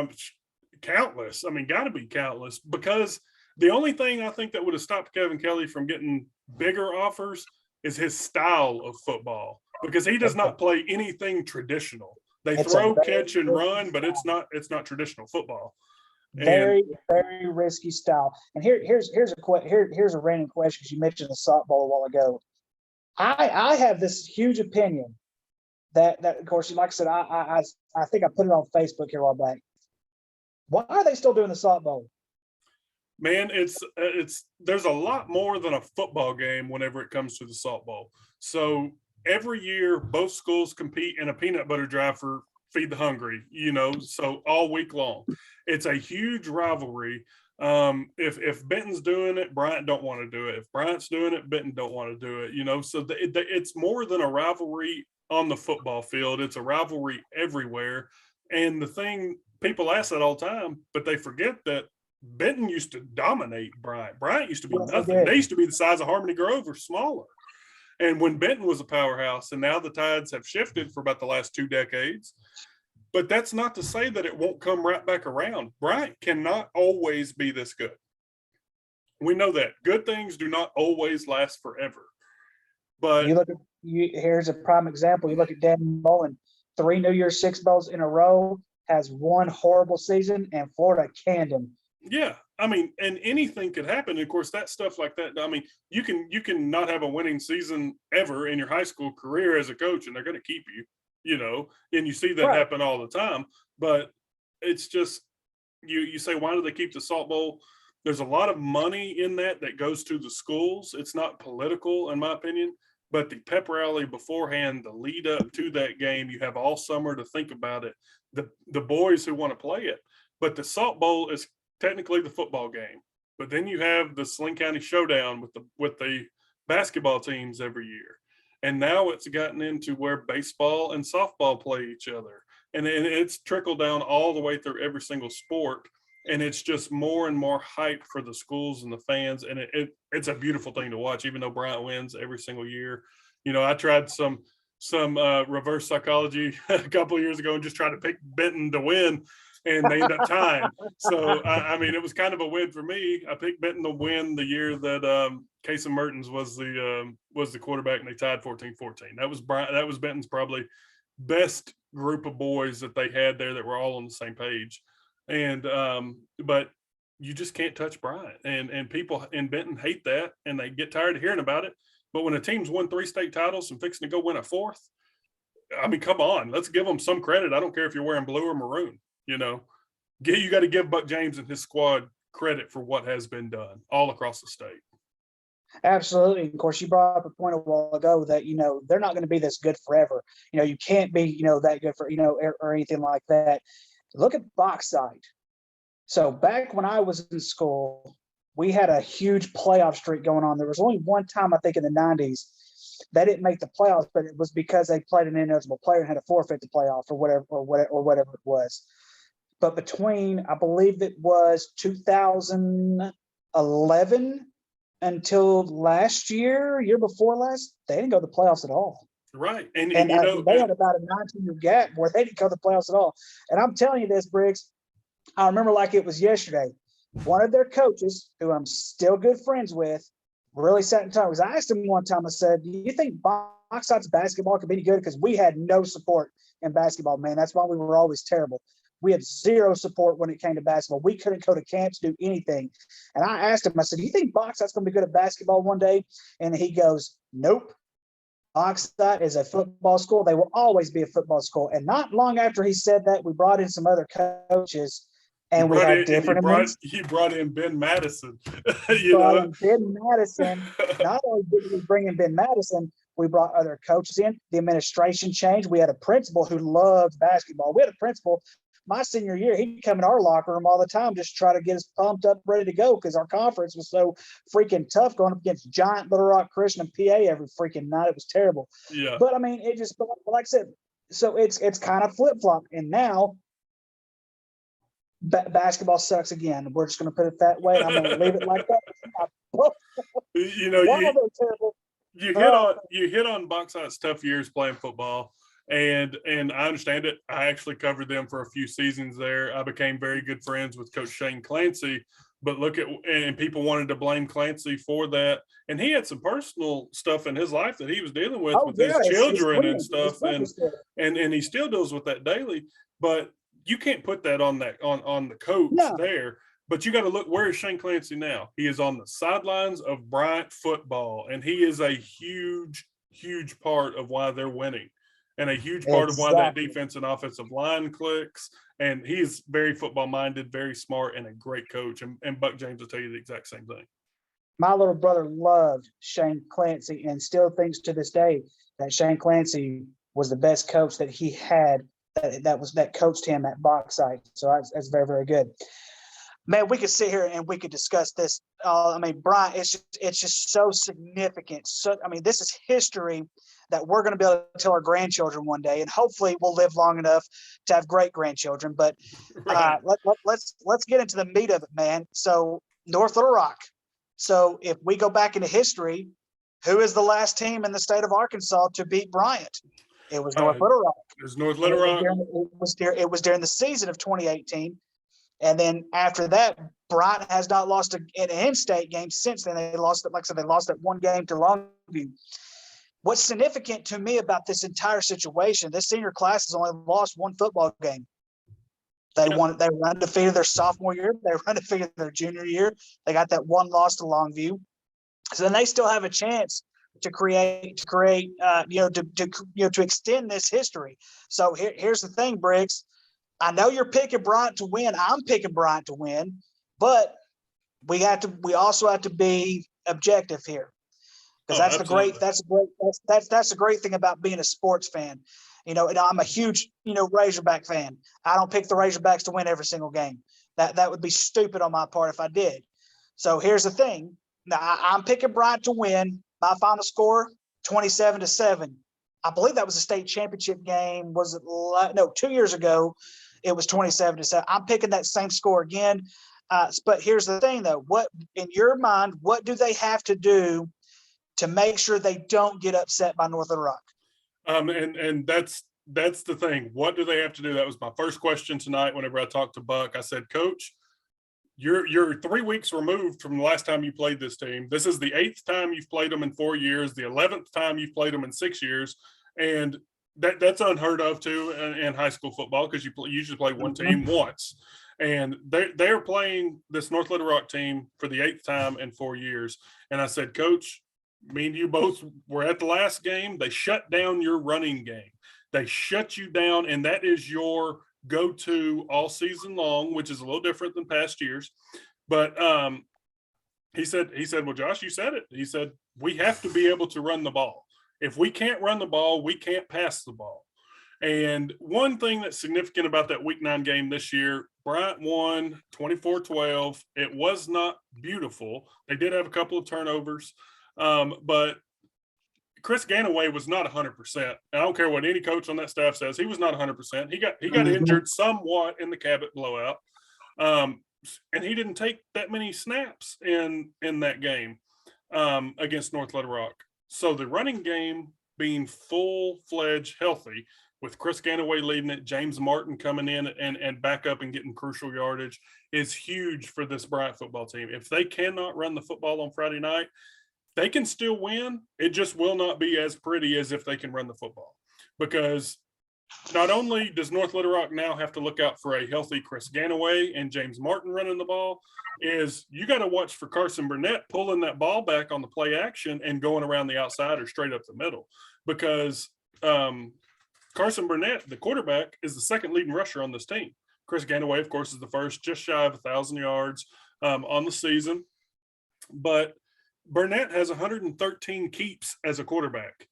countless. I mean, got to be countless, because the only thing I think that would have stopped Kevin Kelly from getting bigger offers is his style of football, because he does not play anything traditional. They throw, catch, and run, but it's not traditional football. Very risky style. And here's a random question, because you mentioned the softball a while ago. I have this huge opinion that of course, like I said, I think I put it on Facebook here a while back. Why are they still doing the Salt Bowl? Man, it's there's a lot more than a football game whenever it comes to the Salt Bowl. So every year, both schools compete in a peanut butter drive for Feed the Hungry. So all week long, it's a huge rivalry. If Benton's doing it, Bryant don't want to do it. If Bryant's doing it, Benton don't want to do it. So it's more than a rivalry on the football field. It's a rivalry everywhere. And the thing, people ask that all the time, but they forget that Benton used to dominate Bryant. Bryant used to be nothing. They used to be the size of Harmony Grove or smaller. And when Benton was a powerhouse, and now the tides have shifted for about the last 2 decades. But that's not to say that it won't come right back around. Bryant cannot always be this good. We know that. Good things do not always last forever. But you look at here's a prime example. You look at Dan Mullen, 3 New Year's Six Bowls in a row, has one horrible season, and Florida canned him. Yeah, I mean, and anything could happen. And of course, that stuff like that. I mean, you can not have a winning season ever in your high school career as a coach, and they're going to keep you. And you see that happen all the time. But it's just you say, why do they keep the Salt Bowl? There's a lot of money in that goes to the schools. It's not political, in my opinion. But the pep rally beforehand, the lead up to that game, you have all summer to think about it. The boys who want to play it, but the Salt Bowl is technically the football game, but then you have the Saline County Showdown with the basketball teams every year, and now it's gotten into where baseball and softball play each other, and it's trickled down all the way through every single sport, and it's just more and more hype for the schools and the fans, and it's a beautiful thing to watch. Even though Bryant wins every single year, I tried some reverse psychology a couple of years ago and just tried to pick Benton to win. And they end up tying. So, I mean, it was kind of a win for me. I picked Benton to win the year that Casey Mertens was the quarterback, and they tied 14-14. That was Benton's probably best group of boys that they had there that were all on the same page. And but you just can't touch Bryant. And people in Benton hate that, and they get tired of hearing about it. But when a team's won 3 state titles and fixing to go win a 4th, I mean, come on, let's give them some credit. I don't care if you're wearing blue or maroon. You got to give Buck James and his squad credit for what has been done all across the state. Absolutely. Of course, you brought up a point a while ago that, they're not going to be this good forever. You can't be, that good for, or anything like that. Look at Bauxite. So back when I was in school, we had a huge playoff streak going on. There was only one time, I think, in the 90s, they didn't make the playoffs, but it was because they played an ineligible player and had to forfeit the playoff or whatever it was. But between, I believe it was 2011 until last year before last, they didn't go to the playoffs at all. Right. And they had about a 19-year gap where they didn't go to the playoffs at all. And I'm telling you this, Briggs, I remember like it was yesterday. One of their coaches, who I'm still good friends with, really sat in time. Because I asked him one time, I said, do you think Bauxite's basketball could be good? Because we had no support in basketball, man. That's why we were always terrible. We had zero support when it came to basketball. We couldn't go to camps, do anything. And I asked him, I said, do you think Bauxite's going to be good at basketball one day? And he goes, nope. Bauxite is a football school. They will always be a football school. And not long after he said that, we brought in some other coaches, and we had different. He brought in Ben Madison. Ben Madison. Not only did we bring in Ben Madison, we brought other coaches in. The administration changed. We had a principal who loved basketball. We had a principal. My senior year, he'd come in our locker room all the time just to try to get us pumped up, ready to go, because our conference was so freaking tough going up against giant Little Rock Christian and PA every freaking night. It was terrible. Yeah. But I mean, it just, like I said, so it's kind of flip flop. And now basketball sucks again. We're just going to put it that way. I'm going to leave it like that. You hit on Bauxite's tough years playing football. And I understand it. I actually covered them for a few seasons there. I became very good friends with Coach Shane Clancy. But and people wanted to blame Clancy for that. And he had some personal stuff in his life that he was dealing with his children and stuff. And he still deals with that daily. But you can't put that on the coach there. But you got to look, where is Shane Clancy now? He is on the sidelines of Bryant football. And he is a huge, huge part of why they're winning. and a huge part of why that Exactly. defense and offensive line clicks. And he's very football minded, very smart, and a great coach. And Buck James will tell you the exact same thing. My little brother loved Shane Clancy and still thinks to this day that Shane Clancy was the best coach that he had that coached him at Bauxite. So that's very, very good. Man, we could sit here and we could discuss this. I mean, Bryant, it's just so significant. So, I mean, this is history that we're going to be able to tell our grandchildren one day, and hopefully we'll live long enough to have great grandchildren. But Right. let's get into the meat of it, man. So North Little Rock. So if we go back into history, who is the last team in the state of Arkansas to beat Bryant? It was North Little Rock. There's North Little Rock. It was during the season of 2018. And then after that, Bryant has not lost an in-state game since then. They lost it, like I said, they lost that one game to Longview. What's significant to me about this entire situation, this senior class has only lost one football game. They were undefeated their sophomore year. They were undefeated their junior year. They got that one loss to Longview. So then they still have a chance to to extend this history. So here's the thing, Briggs. I know you're picking Bryant to win. I'm picking Bryant to win, but we also have to be objective here. Because that's the great thing about being a sports fan. And I'm a huge, Razorback fan. I don't pick the Razorbacks to win every single game. That would be stupid on my part if I did. So here's the thing. Now I'm picking Bryant to win. My final score, 27-7. I believe that was a state championship game. Was it? No, 2 years ago, it was 27-7. I'm picking that same score again. But here's the thing, though. What, in your mind, what do they have to do to make sure they don't get upset by North Little Rock? And that's the thing. What do they have to do? That was my first question tonight. Whenever I talked to Buck, I said, Coach, you're 3 weeks removed from the last time you played this team. This is the 8th time you've played them in 4 years, the 11th time you've played them in 6 years, and that's unheard of too in high school football, because you usually play one team once. And they're playing this North Little Rock team for the 8th time in 4 years. And I said, Coach, me and you both were at the last game. They shut down your running game. They shut you down, and that is your go-to all season long, which is a little different than past years. But he said, well, Josh, you said it. He said, we have to be able to run the ball. If we can't run the ball, we can't pass the ball. And one thing that's significant about that week 9 game this year, Bryant won 24-12. It was not beautiful. They did have a couple of turnovers, but Chris Ganaway was not 100%. I don't care what any coach on that staff says. He was not 100%. He got injured somewhat in the Cabot blowout, and he didn't take that many snaps in that game against North Little Rock. So the running game being full-fledged healthy, with Chris Ganaway leading it, James Martin coming in and back up and getting crucial yardage, is huge for this Bryant football team. If they cannot run the football on Friday night, they can still win. It just will not be as pretty as if they can run the football. Because not only does North Little Rock now have to look out for a healthy Chris Ganaway and James Martin running the ball, is you got to watch for Carson Burnett pulling that ball back on the play action and going around the outside or straight up the middle. Because Carson Burnett, the quarterback, is the second leading rusher on this team. Chris Ganaway, of course, is the first, just shy of 1,000 yards on the season. But Burnett has 113 keeps as a quarterback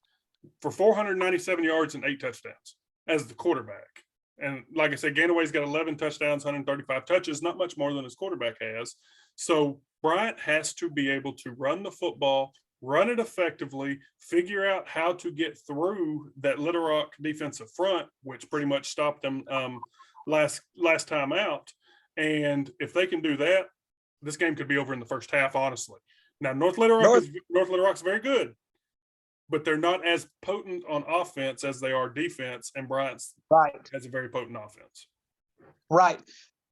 for 497 yards and 8 touchdowns as the quarterback. And like I said, Ganaway's got 11 touchdowns, 135 touches, not much more than his quarterback has. So Bryant has to be able to run the football, run it effectively, figure out how to get through that Little Rock defensive front, which pretty much stopped them last time out. And if they can do that, this game could be over in the first half, honestly. Now, North Little Rock's very good, but they're not as potent on offense as they are defense, and Bryant's has a very potent offense. Right.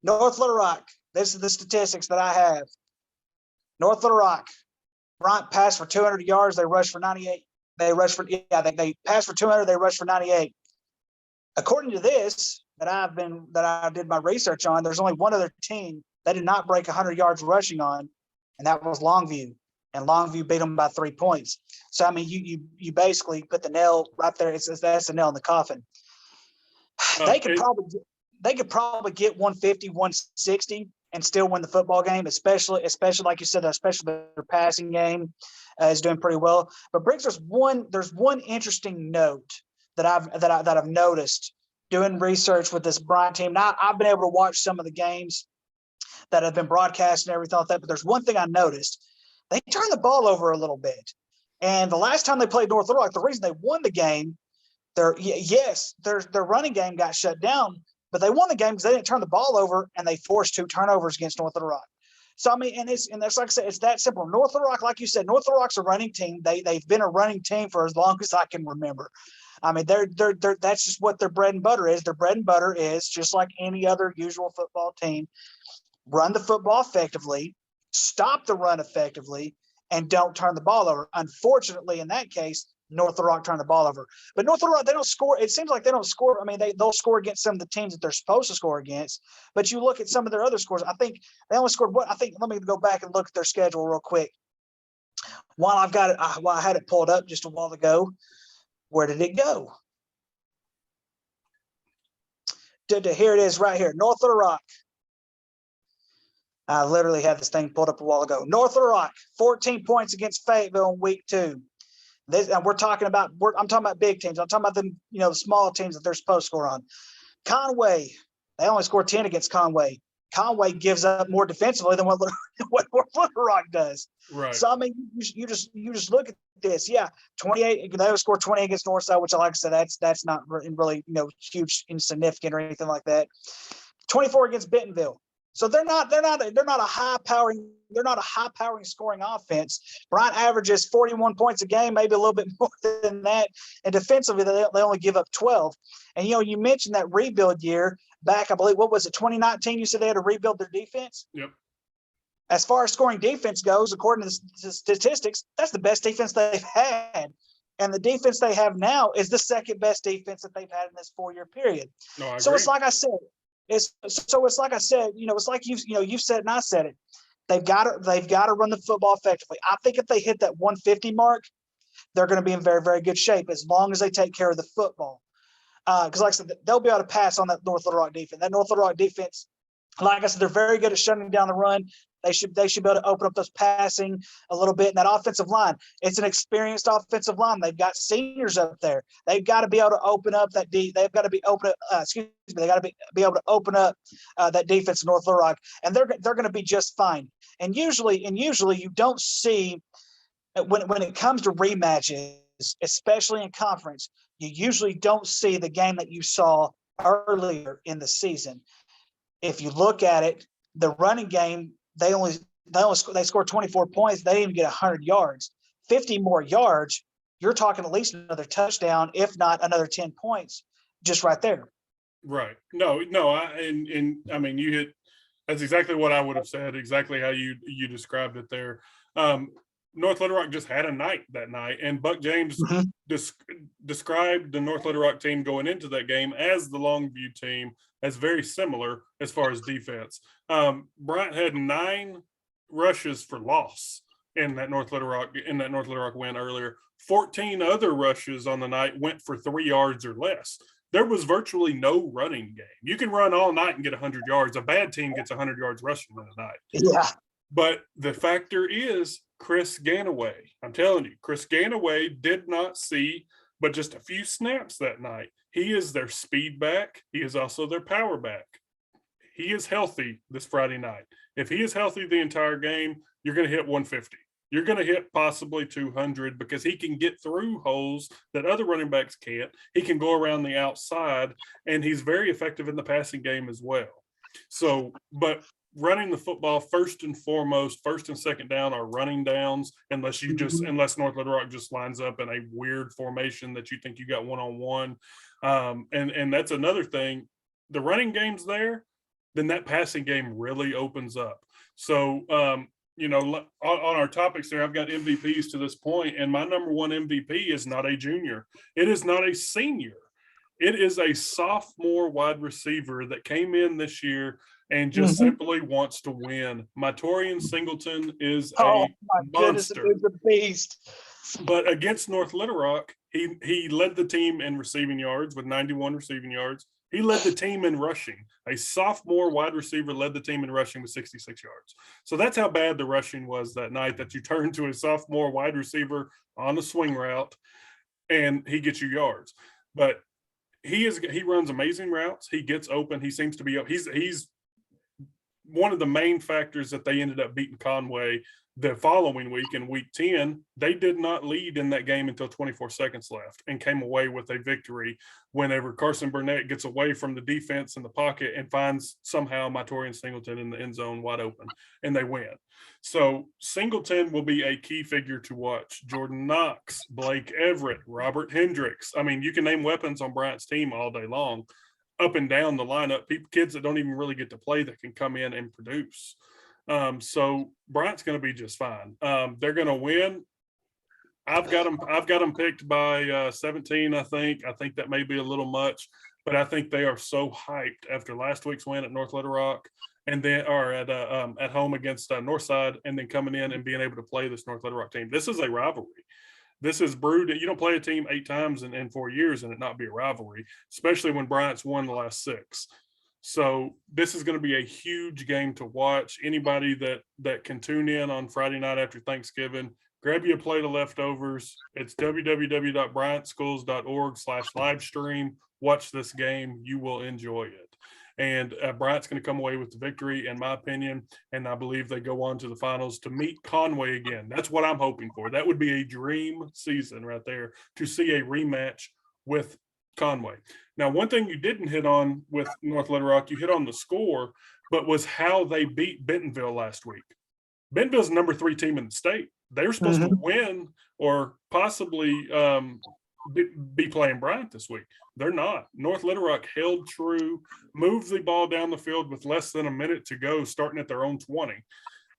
North Little Rock, this is the statistics that I have. North Little Rock, Bryant passed for 200 yards. They rushed for 98. They passed for 200. They rushed for 98. According to this that I did my research on, there's only one other team that did not break 100 yards rushing on, and that was Longview. and Longview beat them by 3 points. So I mean, you basically put the nail right there. That's the nail in the coffin. They could probably get 150, 160 and still win the football game, especially like you said, especially their passing game is doing pretty well. But Briggs, there's one interesting note that I've noticed doing research with this Bryant team. Now I've been able to watch some of the games that have been broadcast and everything like that, but there's one thing I noticed. They turned the ball over a little bit. And the last time they played North Little Rock, the reason they won the game, their running game got shut down, but they won the game because they didn't turn the ball over and they forced 2 turnovers against North Little Rock. So I mean, and that's like I said, it's that simple. North Little Rock, like you said, North Little Rock's a running team. They've been a running team for as long as I can remember. I mean, they're that's just what their bread and butter is. Their bread and butter is just like any other usual football team. Run the football effectively, stop the run effectively, and don't turn the ball over. Unfortunately, in that case, North Little Rock turned the ball over. But North Little Rock, they don't score. It seems like they don't score. I mean, they'll score against some of the teams that they're supposed to score against. But you look at some of their other scores, I think they only scored what? I think, let me go back and look at their schedule real quick. While I've got it, while I had it pulled up just a while ago, where did it go? Here it is right here, North Little Rock. I literally had this thing pulled up a while ago. North Little Rock, 14 points against Fayetteville in week 2. And I'm talking about big teams. I'm talking about them, the small teams that they're supposed to score on. Conway, they only scored 10 against Conway. Conway gives up more defensively than what Little Rock does. Right. So I mean, you just look at this. Yeah, 28. They scored 20 against Northside, which, like I said, that's not really huge, insignificant or anything like that. 24 against Bentonville. So they're not a high powering scoring offense. Bryant averages 41 points a game, maybe a little bit more than that. And defensively, they only give up 12. And you mentioned that rebuild year back, I believe, what was it, 2019? You said they had to rebuild their defense. Yep. As far as scoring defense goes, according to the statistics, that's the best defense they've had. And the defense they have now is the second best defense that they've had in this 4-year period. No, I agree. So it's like I said. It's like I said, it's like you've said and I said it. They've got to run the football effectively. I think if they hit that 150 mark, they're going to be in very, very good shape as long as they take care of the football. Because like I said, they'll be able to pass on that North Little Rock defense. That North Little Rock defense, like I said, they're very good at shutting down the run. They should be able to open up those passing a little bit. And that offensive line, it's an experienced offensive line. They've got seniors up there. They've got to be able to open up that They've got to be open. They got to be able to open up that defense in North Little Rock, and they're going to be just fine. And usually you don't see when it comes to rematches, especially in conference, you usually don't see the game that you saw earlier in the season. If you look at it, the running game, they scored 24 points. They didn't even get 100 yards. 50 more yards, you're talking at least another touchdown, if not another 10 points, just right there. Right. No. I mean, you hit. That's exactly what I would have said. Exactly how you described it there. North Little Rock just had a night that night, and Buck James described the North Little Rock team going into that game as the Longview team, as very similar as far as defense. Bryant had 9 rushes for loss in that North Little Rock win earlier. 14 other rushes on the night went for 3 yards or less. There was virtually no running game. You can run all night and get 100 yards. A bad team gets 100 yards rushing in a night. Yeah. But the factor is Chris Ganaway. I'm telling you, Chris Ganaway did not see but just a few snaps that night. He is their speed back. He is also their power back. He is healthy this Friday night. If he is healthy the entire game, you're going to hit 150. You're going to hit possibly 200 because he can get through holes that other running backs can't. He can go around the outside, and he's very effective in the passing game as well. So, but running the football first and foremost, first and second down are running downs, unless North Little Rock just lines up in a weird formation that you think you got one-on-one. And that's another thing. The running game's there, then that passing game really opens up. So, on our topics there, I've got MVPs to this point, and my number one MVP is not a junior. It is not a senior. It is a sophomore wide receiver that came in this year and just Mhm. simply wants to win. Mytorian Singleton is Oh a my goodness, the monster. dude's a beast. But against North Little Rock, he led the team in receiving yards with 91 receiving yards. He led the team in rushing. A sophomore wide receiver led the team in rushing with 66 yards. So that's how bad the rushing was that night, that you turn to a sophomore wide receiver on a swing route and he gets you yards. But he runs amazing routes. He gets open. He seems to be he's one of the main factors that they ended up beating Conway the following week in week 10. They did not lead in that game until 24 seconds left and came away with a victory whenever Carson Burnett gets away from the defense in the pocket and finds somehow Mytorian Singleton in the end zone wide open, and they win. So Singleton will be a key figure to watch. Jordan Knox, Blake Everett, Robert Hendricks. I mean, you can name weapons on Bryant's team all day long, up and down the lineup, kids that don't even really get to play that can come in and produce. So Bryant's going to be just fine. They're going to win. I've got them. I've got them picked by 17. I think. I think that may be a little much, but I think they are so hyped after last week's win at North Little Rock, and then or at home against Northside, and then coming in and being able to play this North Little Rock team. This is a rivalry. This is brewed. You don't play a team 8 times in 4 years and it not be a rivalry, especially when Bryant's won the last 6. So this is going to be a huge game to watch. Anybody that can tune in on Friday night after Thanksgiving, grab you a plate of leftovers. It's www.bryantschools.org/live stream. Watch this game. You will enjoy it. And Bryant's going to come away with the victory, in my opinion. And I believe they go on to the finals to meet Conway again. That's what I'm hoping for. That would be a dream season right there, to see a rematch with Conway. Now, one thing you didn't hit on with North Little Rock, you hit on the score, but was how they beat Bentonville last week. Bentonville's number 3 team in the state. They were supposed to win or possibly be playing Bryant this week. They're not. North Little Rock held true, moved the ball down the field with less than a minute to go, starting at their own 20,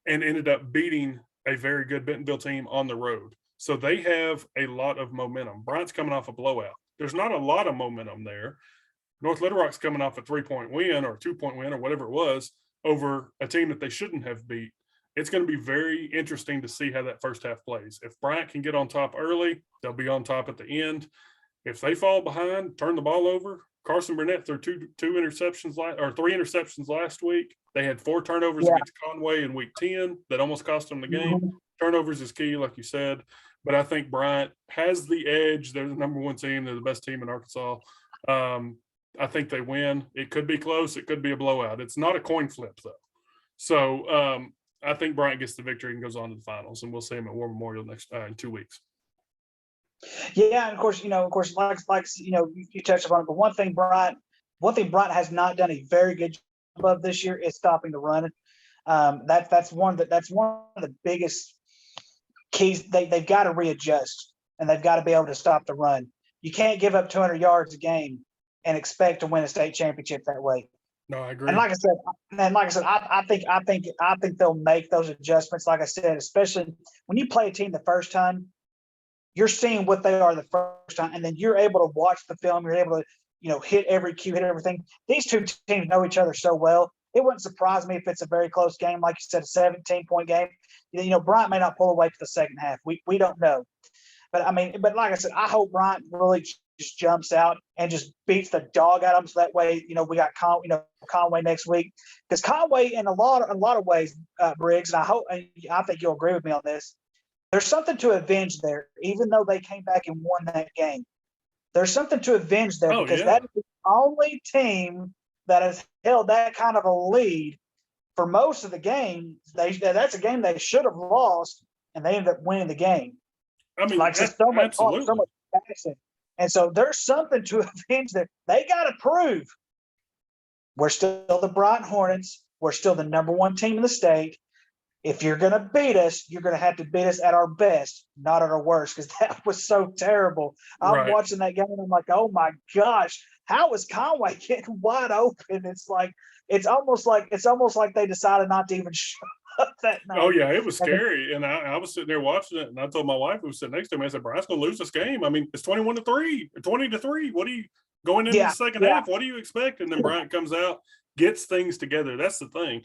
and ended up beating a very good Bentonville team on the road. So they have a lot of momentum. Bryant's coming off a blowout. There's not a lot of momentum there. North Little Rock's coming off a 3-point win or a 2-point win or whatever it was over a team that they shouldn't have beat. It's going to be very interesting to see how that first half plays. If Bryant can get on top early, they'll be on top at the end. If they fall behind, turn the ball over. Carson Burnett threw 3 interceptions last week. They had 4 turnovers against Conway in week 10 that almost cost them the game. Turnovers is key, like you said. But I think Bryant has the edge. They're the number 1 team. They're the best team in Arkansas. I think they win. It could be close. It could be a blowout. It's not a coin flip, though. So I think Bryant gets the victory and goes on to the finals, and we'll see him at War Memorial next in 2 weeks. Yeah, and of course, like you touched upon it. But one thing Bryant has not done a very good job of this year is stopping the run. That's one of the biggest keys. They've got to readjust, and they've got to be able to stop the run. You can't give up 200 yards a game and expect to win a state championship that way. No, I agree. And like I said, I think they'll make those adjustments. Like I said, especially when you play a team the first time, you're seeing what they are the first time, and then you're able to watch the film. You're able to, hit every cue, hit everything. These 2 teams know each other so well. It wouldn't surprise me if it's a very close game, like you said, a 17-point game. Bryant may not pull away for the second half. We don't know. But like I said, I hope Bryant really just jumps out and just beats the dog out of them. So that way, we got Conway next week, because Conway in a lot of ways, Briggs, and I think you'll agree with me on this. There's something to avenge there, even though they came back and won that game. There's something to avenge there because that is the only team that has held that kind of a lead for most of the game. That's a game they should have lost, and they ended up winning the game. I mean, like so much passion. And so there's something to avenge there. They got to prove we're still the Bryant Hornets. We're still the number 1 team in the state. If you're going to beat us, you're going to have to beat us at our best, not at our worst, because that was so terrible. I'm watching that game and I'm like, oh my gosh, how is Conway getting wide open? It's almost like they decided not to even show that night. Oh yeah, it was scary, and I was sitting there watching it, and I told my wife who was sitting next to me, I said, "Bryant's going to lose this game. I mean, it's 21-3, 20-3. What are you going into the Yeah, second yeah, half? What do you expect?" And then Bryant comes out, gets things together. That's the thing.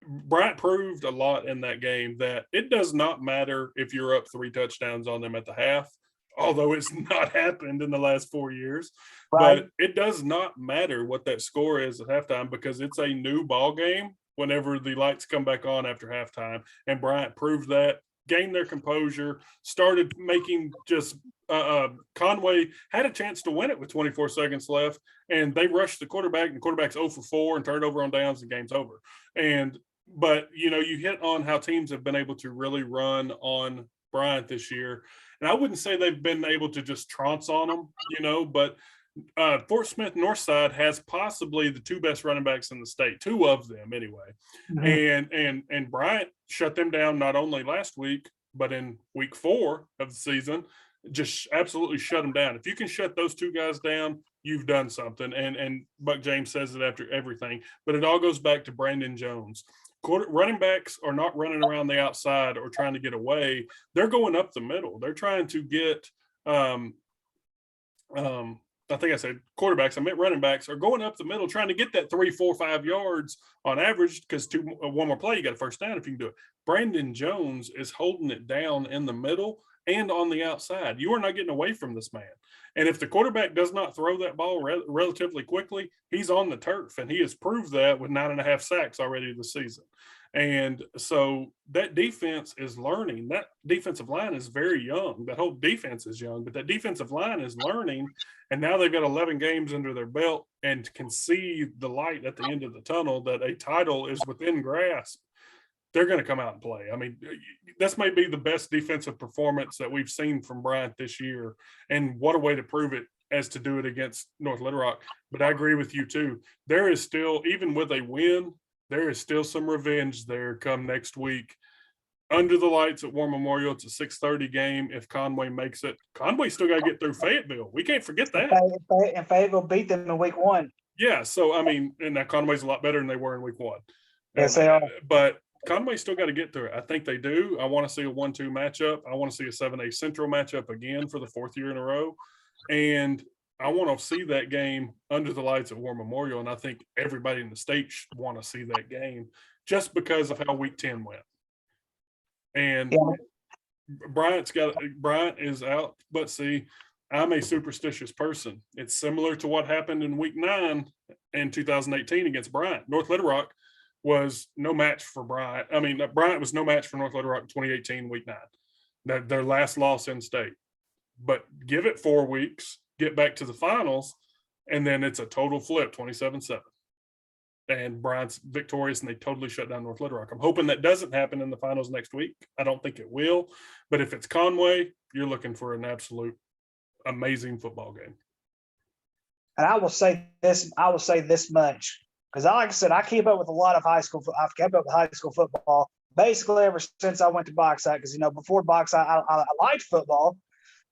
Bryant proved a lot in that game that it does not matter if you're up 3 touchdowns on them at the half, although it's not happened in the last 4 years. right. But it does not matter what that score is at halftime because it's a new ball game whenever the lights come back on after halftime. And Bryant proved that, gained their composure, started making just Conway had a chance to win it with 24 seconds left, and they rushed the quarterback, and the quarterback's 0 for 4 and turned over on downs, and game's over. And but you hit on how teams have been able to really run on Bryant this year. And I wouldn't say they've been able to just trounce on them, but Fort Smith Northside has possibly the 2 best running backs in the state, 2 of them anyway. Mhm. And Bryant shut them down not only last week, but in week 4 of the season, just absolutely shut them down. If you can shut those 2 guys down, you've done something. And Buck James says it after everything, but it all goes back to Brandon Jones. Running backs are not running around the outside or trying to get away. They're going up the middle. They're trying to get I think I said quarterbacks. I meant running backs are going up the middle, trying to get that 3, 4, 5 yards on average. Because one more play, you got a first down if you can do it. Brandon Jones is holding it down in the middle and on the outside. You are not getting away from this man. And if the quarterback does not throw that ball relatively quickly, he's on the turf, and he has proved that with 9.5 sacks already this season. And so that defense is learning. That defensive line is very young. That whole defense is young, but that defensive line is learning. And now they've got 11 games under their belt and can see the light at the end of the tunnel that a title is within grasp. They're going to come out and play. I mean, this may be the best defensive performance that we've seen from Bryant this year. And what a way to prove it as to do it against North Little Rock. But I agree with you too. There is still, even with a win, there is still some revenge there come next week. Under the lights at War Memorial, it's a 6:30 game. If Conway makes it, Conway still got to get through Fayetteville. We can't forget that. And Fayetteville beat them in week 1. Yeah, so I mean, and now Conway's a lot better than they were in week 1. Yes, they are. But Conway still got to get through it. I think they do. I want to see a 1-2 matchup. I want to see a 7A Central matchup again for the 4th year in a row. And I want to see that game under the lights at War Memorial. And I think everybody in the state should want to see that game just because of how week 10 went. And Yeah. Bryant is out. But see, I'm a superstitious person. It's similar to what happened in week 9 in 2018 against Bryant. North Little Rock was no match for Bryant. I mean, Bryant was no match for North Little Rock in 2018 week 9. Their last loss in state. But give it 4 weeks, get back to the finals, and then it's a total flip, 27-7. And Bryant's victorious, and they totally shut down North Little Rock. I'm hoping that doesn't happen in the finals next week. I don't think it will. But if it's Conway, you're looking for an absolute amazing football game. And I will say this much, because like I said, I keep up with a lot of high school. I've kept up with high school football basically ever since I went to Bauxite. Because before Bauxite, I liked football,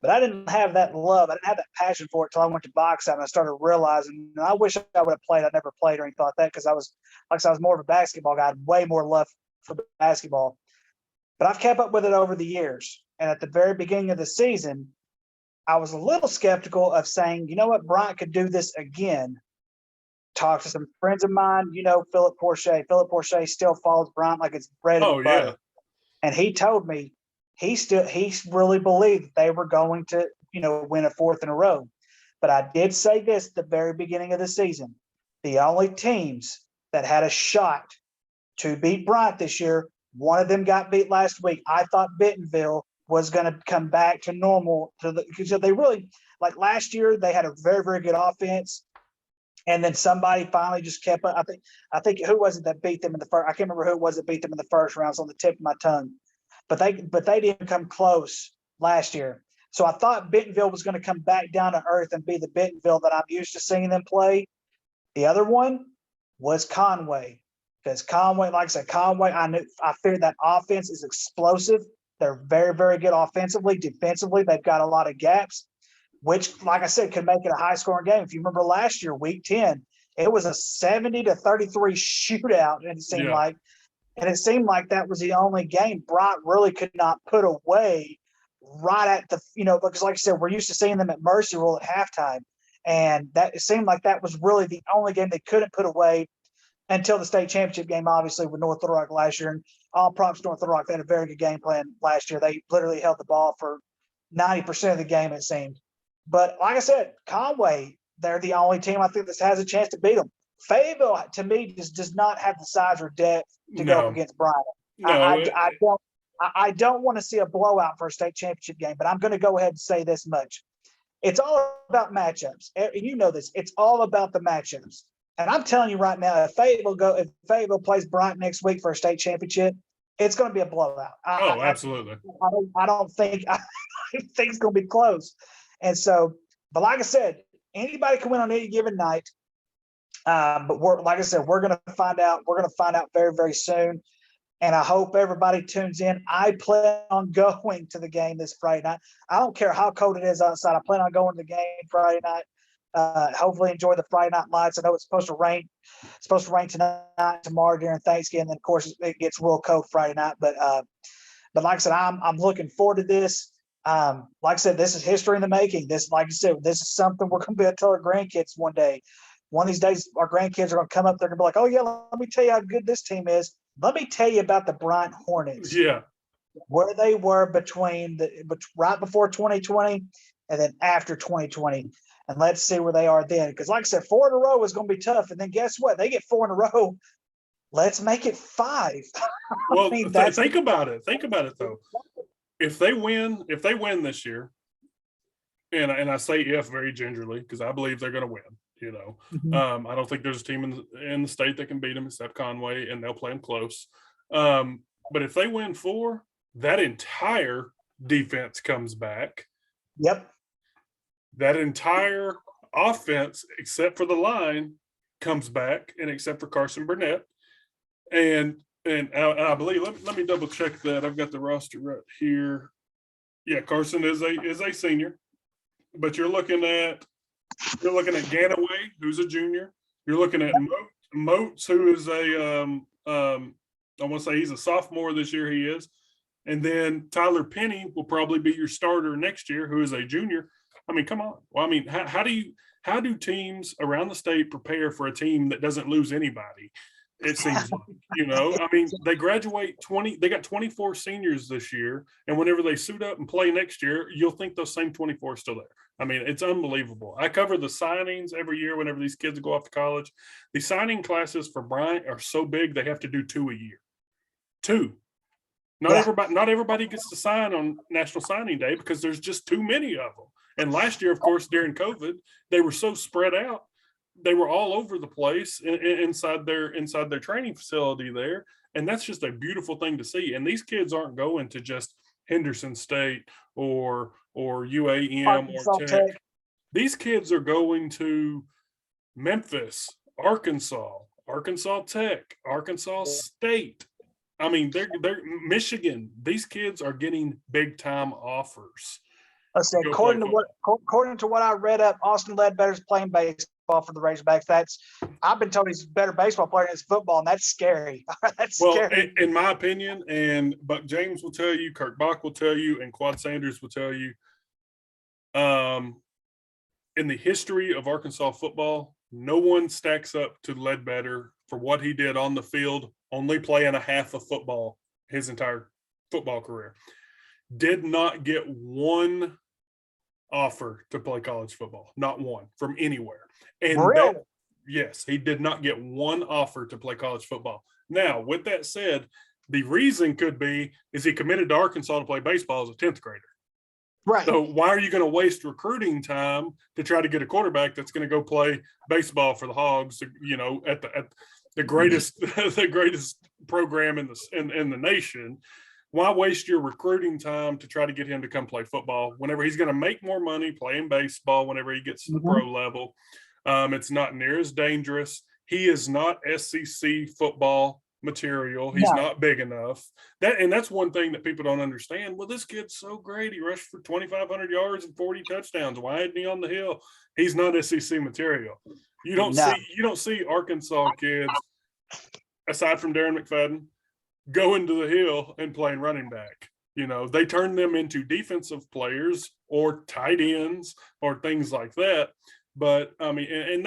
but I didn't have that love. I didn't have that passion for it until I went to Bauxite, and I started realizing. And I wish I would have played. I never played or anything like that because I was more of a basketball guy. I had way more love for basketball. But I've kept up with it over the years. And at the very beginning of the season, I was a little skeptical of saying, you know what, Bryant could do this again. Talked to some friends of mine, Philip Porche. Philip Porche still follows Bryant like it's bread and butter. Yeah. And he told me he really believed that they were going to, win a 4th in a row. But I did say this at the very beginning of the season. The only teams that had a shot to beat Bryant this year, one of them got beat last week. I thought Bentonville was going to come back to normal because they really, like last year, they had a very, very good offense. And then somebody finally just kept up. I think who was it that beat them in the first? I can't remember who it was that beat them in the first round. It's on the tip of my tongue. But they didn't come close last year. So I thought Bentonville was going to come back down to earth and be the Bentonville that I'm used to seeing them play. The other one was Conway. Because Conway, like I said, I figured that offense is explosive. They're very, very good offensively. Defensively, they've got a lot of gaps, which, like I said, could make it a high-scoring game. If you remember last year, week 10, it was a 70-33 shootout, and it seemed like. And it seemed like that was the only game Bryant really could not put away right at the, because like I said, we're used to seeing them at Mercy Rule at halftime. And that it seemed like that was really the only game they couldn't put away until the state championship game, obviously, with North Little Rock last year. And all props to North Little Rock. They had a very good game plan last year. They literally held the ball for 90% of the game, it seemed. But like I said, Conway, they're the only team I think that has a chance to beat them. Fayetteville, to me, just does not have the size or depth to go up against Bryant. No, I don't want to see a blowout for a state championship game, but I'm going to go ahead and say this much. It's all about matchups. You know this. It's all about the matchups. And I'm telling you right now, if Fayetteville plays Bryant next week for a state championship, it's going to be a blowout. absolutely. I don't think it's going to be close. And so, but like I said, anybody can win on any given night. But we're going to find out. We're going to find out very, very soon. And I hope everybody tunes in. I plan on going to the game this Friday night. I don't care how cold it is outside. I plan on going to the game Friday night. Hopefully enjoy the Friday night lights. I know it's supposed to rain. It's supposed to rain tonight, tomorrow during Thanksgiving. And of course, it gets real cold Friday night. But like I said, I'm looking forward to this. Like I said, this is history in the making. This, like I said, this is something we're going to be able to tell our grandkids one day. One of these days, our grandkids are going to come up. They're going to be like, "Oh yeah, let me tell you how good this team is. Let me tell you about the Bryant Hornets." Yeah. Where they were right before 2020 and then after 2020. And let's see where they are then. Because like I said, 4 in a row is going to be tough. And then guess what? They get 4 in a row. Let's make it 5. Well, think about it. Think about it though. If they win this year, and I say if very gingerly because I believe they're going to win. Mm-hmm. I don't think there's a team in the state that can beat them except Conway, and they'll play them close. But if they win 4, that entire defense comes back. Yep. That entire offense, except for the line, comes back, and except for Carson Burnett. And I believe, let me double check that. I've got the roster right here. Yeah, Carson is a senior, but you're looking at Ganaway, who's a junior. You're looking at Moats, who is I want to say he's a sophomore this year. He is, and then Tyler Penny will probably be your starter next year, who is a junior. I mean, come on. Well, I mean, how do teams around the state prepare for a team that doesn't lose anybody? It seems like, I mean, they graduate 20, they got 24 seniors this year. And whenever they suit up and play next year, you'll think those same 24 are still there. I mean, it's unbelievable. I cover the signings every year whenever these kids go off to college. The signing classes for Bryant are so big, they have to do 2 a year. 2. Not everybody gets to sign on National Signing Day because there's just too many of them. And last year, of course, during COVID, they were so spread out. They were all over the place inside their training facility there. And that's just a beautiful thing to see. And these kids aren't going to just Henderson State or UAM or Tech. These kids are going to Memphis, Arkansas Tech, Arkansas State. I mean, they're Michigan. These kids are getting big time offers. Let's say, according to what I read up, Austin Ledbetter's playing baseball for the Razorbacks. I've been told he's a better baseball player than his football, and that's scary. Scary. In my opinion, and Buck James will tell you, Kirk Bach will tell you, and Quad Sanders will tell you, in the history of Arkansas football, no one stacks up to Ledbetter for what he did on the field, only playing a half of football his entire football career. Did not get one offer to play college football, not one from anywhere. And really? Yes, he did not get one offer to play college football. Now, with that said, the reason could be is he committed to Arkansas to play baseball as a 10th grader. Right. So why are you going to waste recruiting time to try to get a quarterback that's going to go play baseball for the Hogs, at the greatest the greatest program in the nation? Why waste your recruiting time to try to get him to come play football whenever he's going to make more money playing baseball whenever he gets to the pro level? It's not near as dangerous. He is not SEC football material. He's not big enough. That's one thing that people don't understand. Well, this kid's so great. He rushed for 2,500 yards and 40 touchdowns. Why isn't he on the hill? He's not SEC material. You don't see Arkansas kids, aside from Darren McFadden, going to the hill and playing running back. They turn them into defensive players or tight ends or things like that. But I mean, and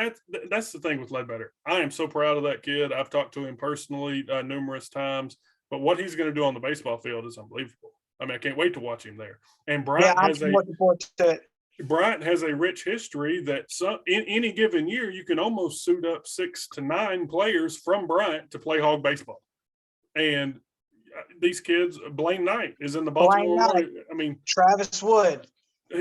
that's the thing with Ledbetter. I am so proud of that kid. I've talked to him personally numerous times, but what he's going to do on the baseball field is unbelievable. I mean, I can't wait to watch him there. And Yeah, I'm looking forward to it. Bryant has a rich history that in any given year, you can almost suit up 6 to 9 players from Bryant to play hog baseball. And these kids, Blaine Knight is in the Baltimore Orioles. I mean, Travis Wood.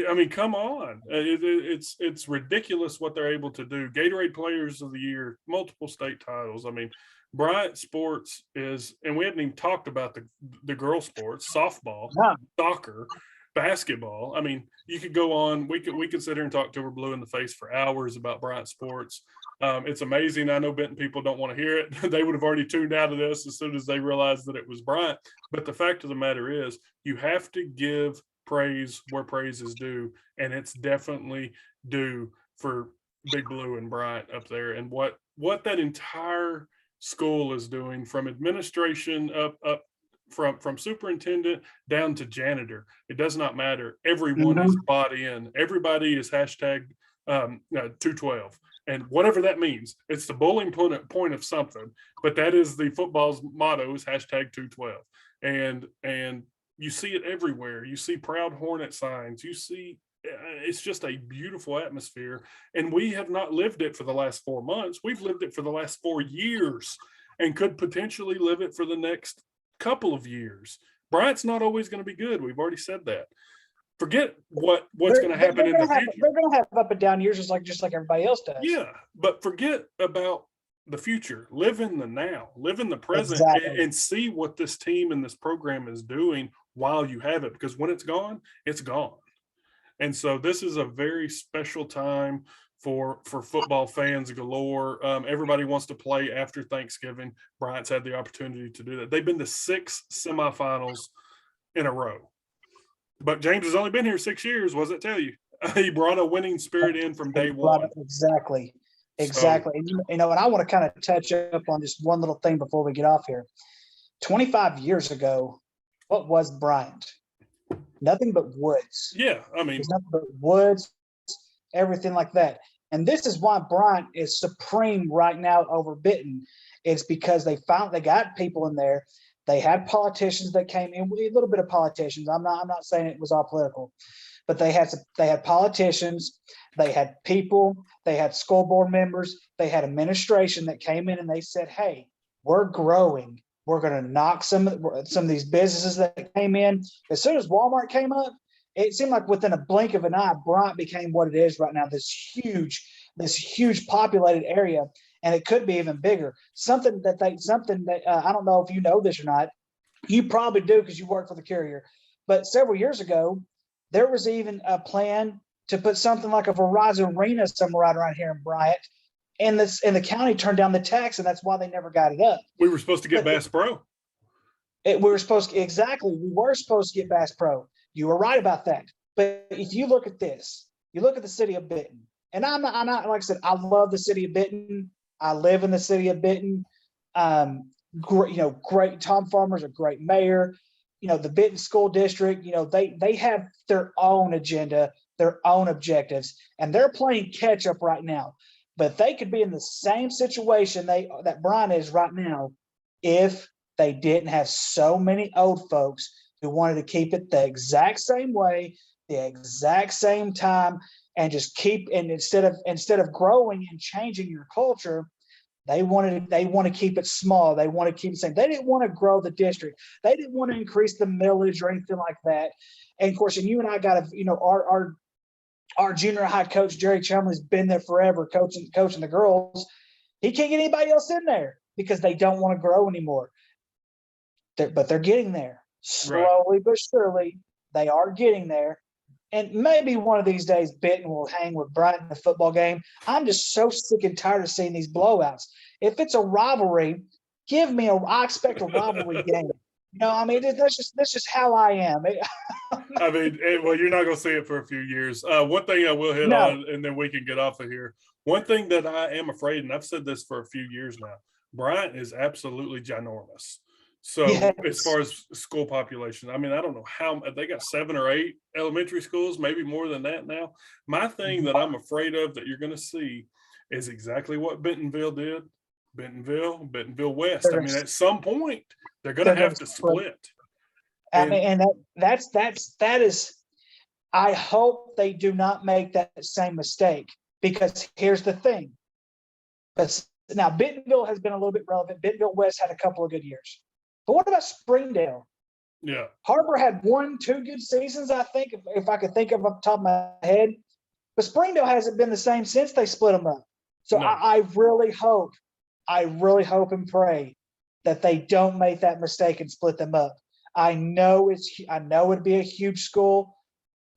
I mean, come on. It's ridiculous what they're able to do. Gatorade Players of the Year, multiple state titles. I mean, Bryant sports is, and we haven't even talked about the girl sports, softball, soccer, basketball. I mean, you could go on. We could sit here and talk till we're blue in the face for hours about Bryant sports. It's amazing. I know Benton people don't want to hear it. They would have already tuned out of this as soon as they realized that it was Bryant. But the fact of the matter is, you have to give praise where praise is due, and it's definitely due for Big Blue and Bryant up there, and what that entire school is doing, from administration up from superintendent down to janitor. It does not matter. Everyone is bought in. Everybody is hashtag 212. And whatever that means, it's the bowling point of something, but that is the football's motto, is hashtag 212. And you see it everywhere. You see Proud Hornet signs. You see, it's just a beautiful atmosphere. And we have not lived it for the last 4 months. We've lived it for the last 4 years and could potentially live it for the next couple of years. Bryant's not always going to be good. We've already said that. Forget what's going to happen in the future. They're going to have up and down years, just like everybody else does. Yeah, but forget about the future. Live in the now. Live in the present, and see what this team and this program is doing while you have it. Because when it's gone, it's gone. And so this is a very special time for football fans galore. Everybody wants to play after Thanksgiving. Bryant's had the opportunity to do that. They've been to 6 semifinals in a row. But James has only been here 6 years. What does it tell you? He brought a winning spirit in from day one. Exactly. So, and I want to kind of touch up on just one little thing before we get off here. 25 years ago, what was Bryant? Nothing but woods. Yeah, I mean, nothing but woods, everything like that. And this is why Bryant is supreme right now over Benton. It's because they got people in there. They had politicians that came in, a little bit of politicians. I'm not saying it was all political, but they had politicians, they had people, they had school board members, they had administration that came in and they said, "Hey, we're growing. We're going to knock some of these businesses that came in." As soon as Walmart came up, it seemed like within a blink of an eye, Bryant became what it is right now. This huge populated area. And it could be even bigger. Something that I don't know if you know this or not. You probably do because you work for the Carrier. But several years ago, there was even a plan to put something like a Verizon Arena somewhere right around here in Bryant. And the county turned down the tax, and that's why they never got it up. We were supposed to get Bass Pro. We were supposed to get Bass Pro. You were right about that. But if you look at this, you look at the city of Benton, and I'm not like I said, I love the city of Benton. I live in the city of Benton. Great. Tom Farmer's a great mayor. The Benton School District, they have their own agenda, their own objectives, and they're playing catch up right now. But they could be in the same situation that Bryant is right now if they didn't have so many old folks who wanted to keep it the exact same way, the exact same time, and just instead of growing and changing your culture, they want to keep it small. They want to keep it the same. They didn't want to grow the district. They didn't want to increase the millage or anything like that. And of course, and you and I got to, our junior high coach Jerry Chumley's been there forever, coaching the girls. He can't get anybody else in there because they don't want to grow anymore. But they're getting there slowly but surely. They are getting there. And maybe one of these days, Benton will hang with Bryant in the football game. I'm just so sick and tired of seeing these blowouts. If it's a rivalry, I expect a rivalry game. That's just how I am. I mean, well, you're not going to see it for a few years. One thing I will hit on, and then we can get off of here. One thing that I am afraid, and I've said this for a few years now, Bryant is absolutely ginormous. So as Yes. far as school population, I mean, I don't know how they got 7 or 8 elementary schools, maybe more than that now. My thing that I'm afraid of that you're going to see is exactly what Bentonville did. Bentonville West. They're I gonna, mean, at some point they're going to they're gonna have to split. split. I mean, And and that is. I hope they do not make that same mistake, because here's the thing. Now Bentonville has been a little bit relevant. Bentonville West had a couple of good years, but what about Springdale? yeah, Harbor had 1, 2 good seasons, I think, if I could think of off the top of my head. But Springdale hasn't been the same since they split them up. So no. I really hope and pray that they don't make that mistake and split them up. I know it'd be a huge school,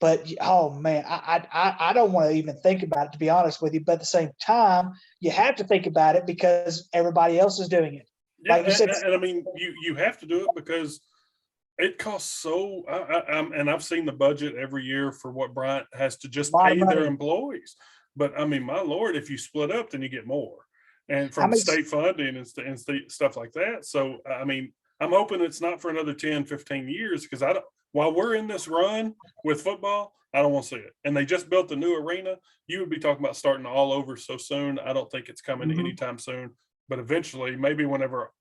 but oh man, I don't want to even think about it, to be honest with you. But at the same time, you have to think about it because everybody else is doing it. Yeah, Like you said, and I mean, you have to do it because it costs so. And I've seen the budget every year for what Bryant has to a just lot of pay their money. employees. But I mean, my lord, if you split up, then you get more, and How from many? state funding and stuff like that. So I mean, I'm hoping it's not for another 10, 15 years because I don't. While we're in this run with football, I don't want to see it. And they just built a new arena. You would be talking about starting all over so soon. I don't think it's coming Mhm. anytime soon. But eventually, maybe whenever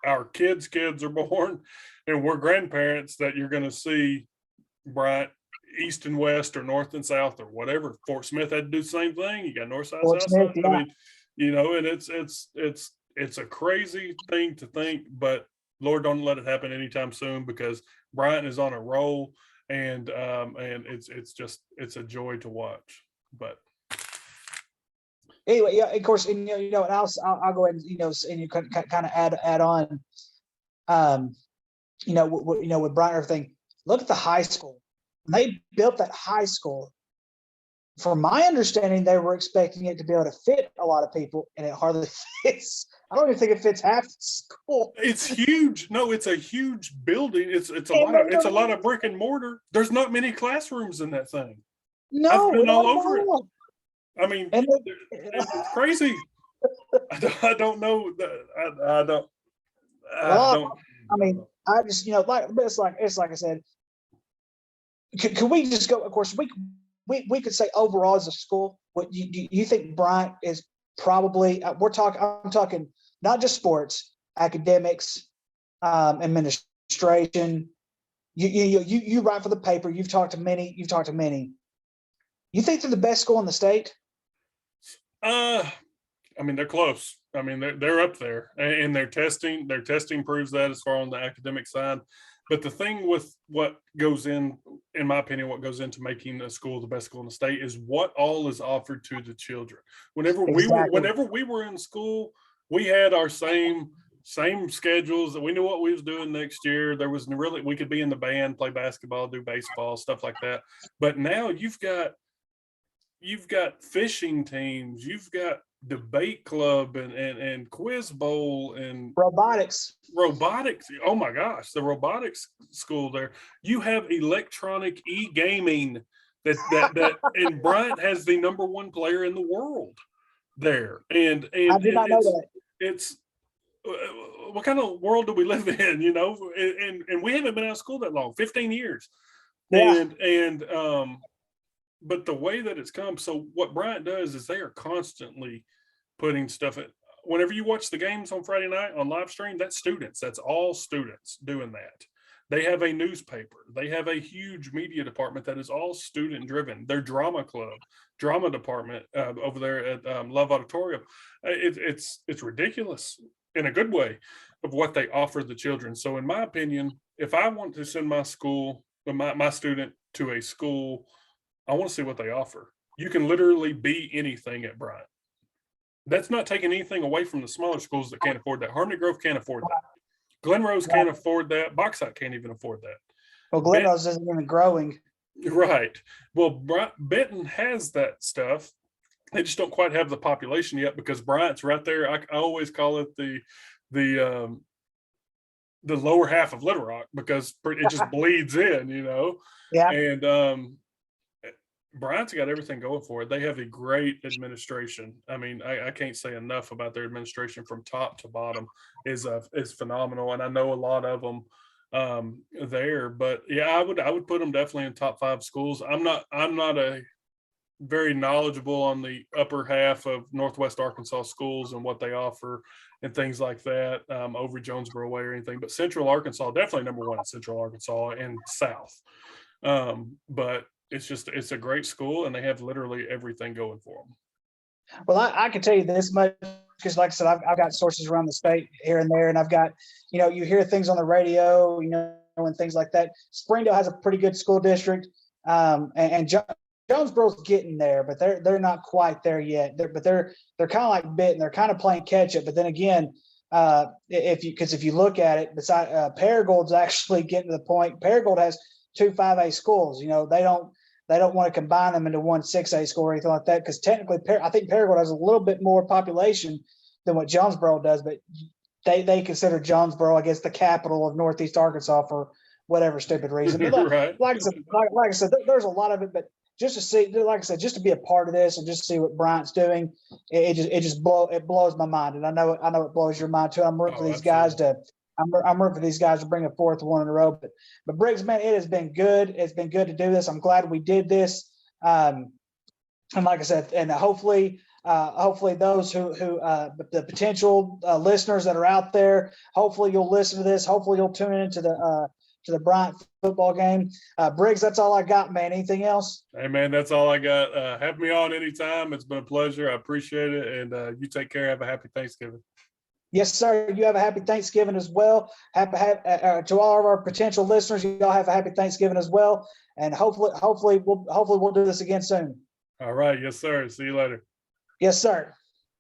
our kids are born and we're grandparents, that you're going to see Bryant east and west or north and south or whatever. Fort Smith had to do the same thing. You got north side, Fort south Smith, side. I yeah. mean, and it's a crazy thing to think, but Lord, don't let it happen anytime soon because Bryant is on a roll, and it's a joy to watch. But Anyway, yeah, of course, and and I'll go ahead and and you kind of add on, um, with Brian and everything. Look at the high school. When they built that high school, from my understanding, they were expecting it to be able to fit a lot of people, and it hardly fits. I don't even think it fits half the school. it's huge. No, it's a huge building. It's a And lot of they it's a lot don't of brick and mortar. There's not many classrooms in that thing. I've no, been not all at over it. all. I mean, And it's crazy. I don't know. I don't. I well, don't. I mean, I just it's like I said. Could we just go? Of course, we could say overall as a school, what you think Bryant is probably? I'm talking not just sports, academics, administration. You write for the paper. You've talked to many. You think they're the best school in the state? Uh, I mean, they're close. I mean, they're up there, and their testing proves that as far on the academic side. But the thing with what goes in my opinion, what goes into making a school the best school in the state is what all is offered to the children. Exactly. Whenever we were in school, we had our same schedules that we knew what we was doing next year. There was really we could be in the band, play basketball, do baseball, stuff like that. But now you've got fishing teams, you've got debate club and quiz bowl and Robotics. robotics. Oh my gosh, the robotics school there. You have electronic e-gaming and Bryant has the number one player in the world there. I And did not know that. it's what kind of world do we live in, And we haven't been out of school that long, 15 years. Yeah. And but the way that it's come, so what Bryant does is they are constantly putting stuff in. Whenever you watch the games on Friday night on live stream, that's all students doing that. They have a newspaper, they have a huge media department that is all student driven. Their drama club, drama department over there at Love Auditorium, it's ridiculous in a good way of what they offer the children. So in my opinion, if I want to send my student to a school, I want to see what they offer. You can literally be anything at Bryant. That's not taking anything away from the smaller schools that can't afford that. Harmony Grove can't afford that. Glen Rose can't afford that. Bauxite can't even afford that. Well, Glen Rose isn't even growing. Right. Well, Benton has that stuff. They just don't quite have the population yet because Bryant's right there. I always call it the lower half of Little Rock because it just bleeds in, Yeah. And Bryant's got everything going for it. They have a great administration. I mean, I can't say enough about their administration from top to bottom is phenomenal, and I know a lot of them there. But yeah, I would put them definitely in top 5 schools. I'm not a very knowledgeable on the upper half of Northwest Arkansas schools and what they offer and things like that, over Jonesboro way or anything. But Central Arkansas, definitely number one in Central Arkansas and South. But it's a great school, and they have literally everything going for them. Well, I can tell you this much because, like I said, I've got sources around the state here and there, and I've got, you hear things on the radio, and things like that. Springdale has a pretty good school district, and Jonesboro's getting there, but they're not quite there yet. They're kind of like bitten. They're kind of playing catch up. But then again, if you look at it, beside Paragold's actually getting to the point. Paragold has 2 5A schools. They don't want to combine them into one 6A school or anything like that, because technically, I think Paragould has a little bit more population than what Jonesboro does, but they consider Jonesboro, I guess, the capital of Northeast Arkansas for whatever stupid reason. But Right. like I said, there's a lot of it, but just to see, like I said, just to be a part of this and just see what Bryant's doing, it blows my mind, and I know it blows your mind too. I'm rooting for these guys to. I'm rooting for these guys to bring a 4th one in a row. But Briggs, man, it has been good. It's been good to do this. I'm glad we did this. And like I said, and hopefully those who the potential listeners that are out there, hopefully you'll listen to this. Hopefully you'll tune into the Bryant football game. Briggs, that's all I got, man. Anything else? Hey, man, that's all I got. Have me on anytime. It's been a pleasure. I appreciate it. And you take care. Have a happy Thanksgiving. Yes, sir. You have a happy Thanksgiving as well. To all of our potential listeners, you all have a happy Thanksgiving as well. And hopefully we'll do this again soon. All right. Yes, sir. See you later. Yes, sir.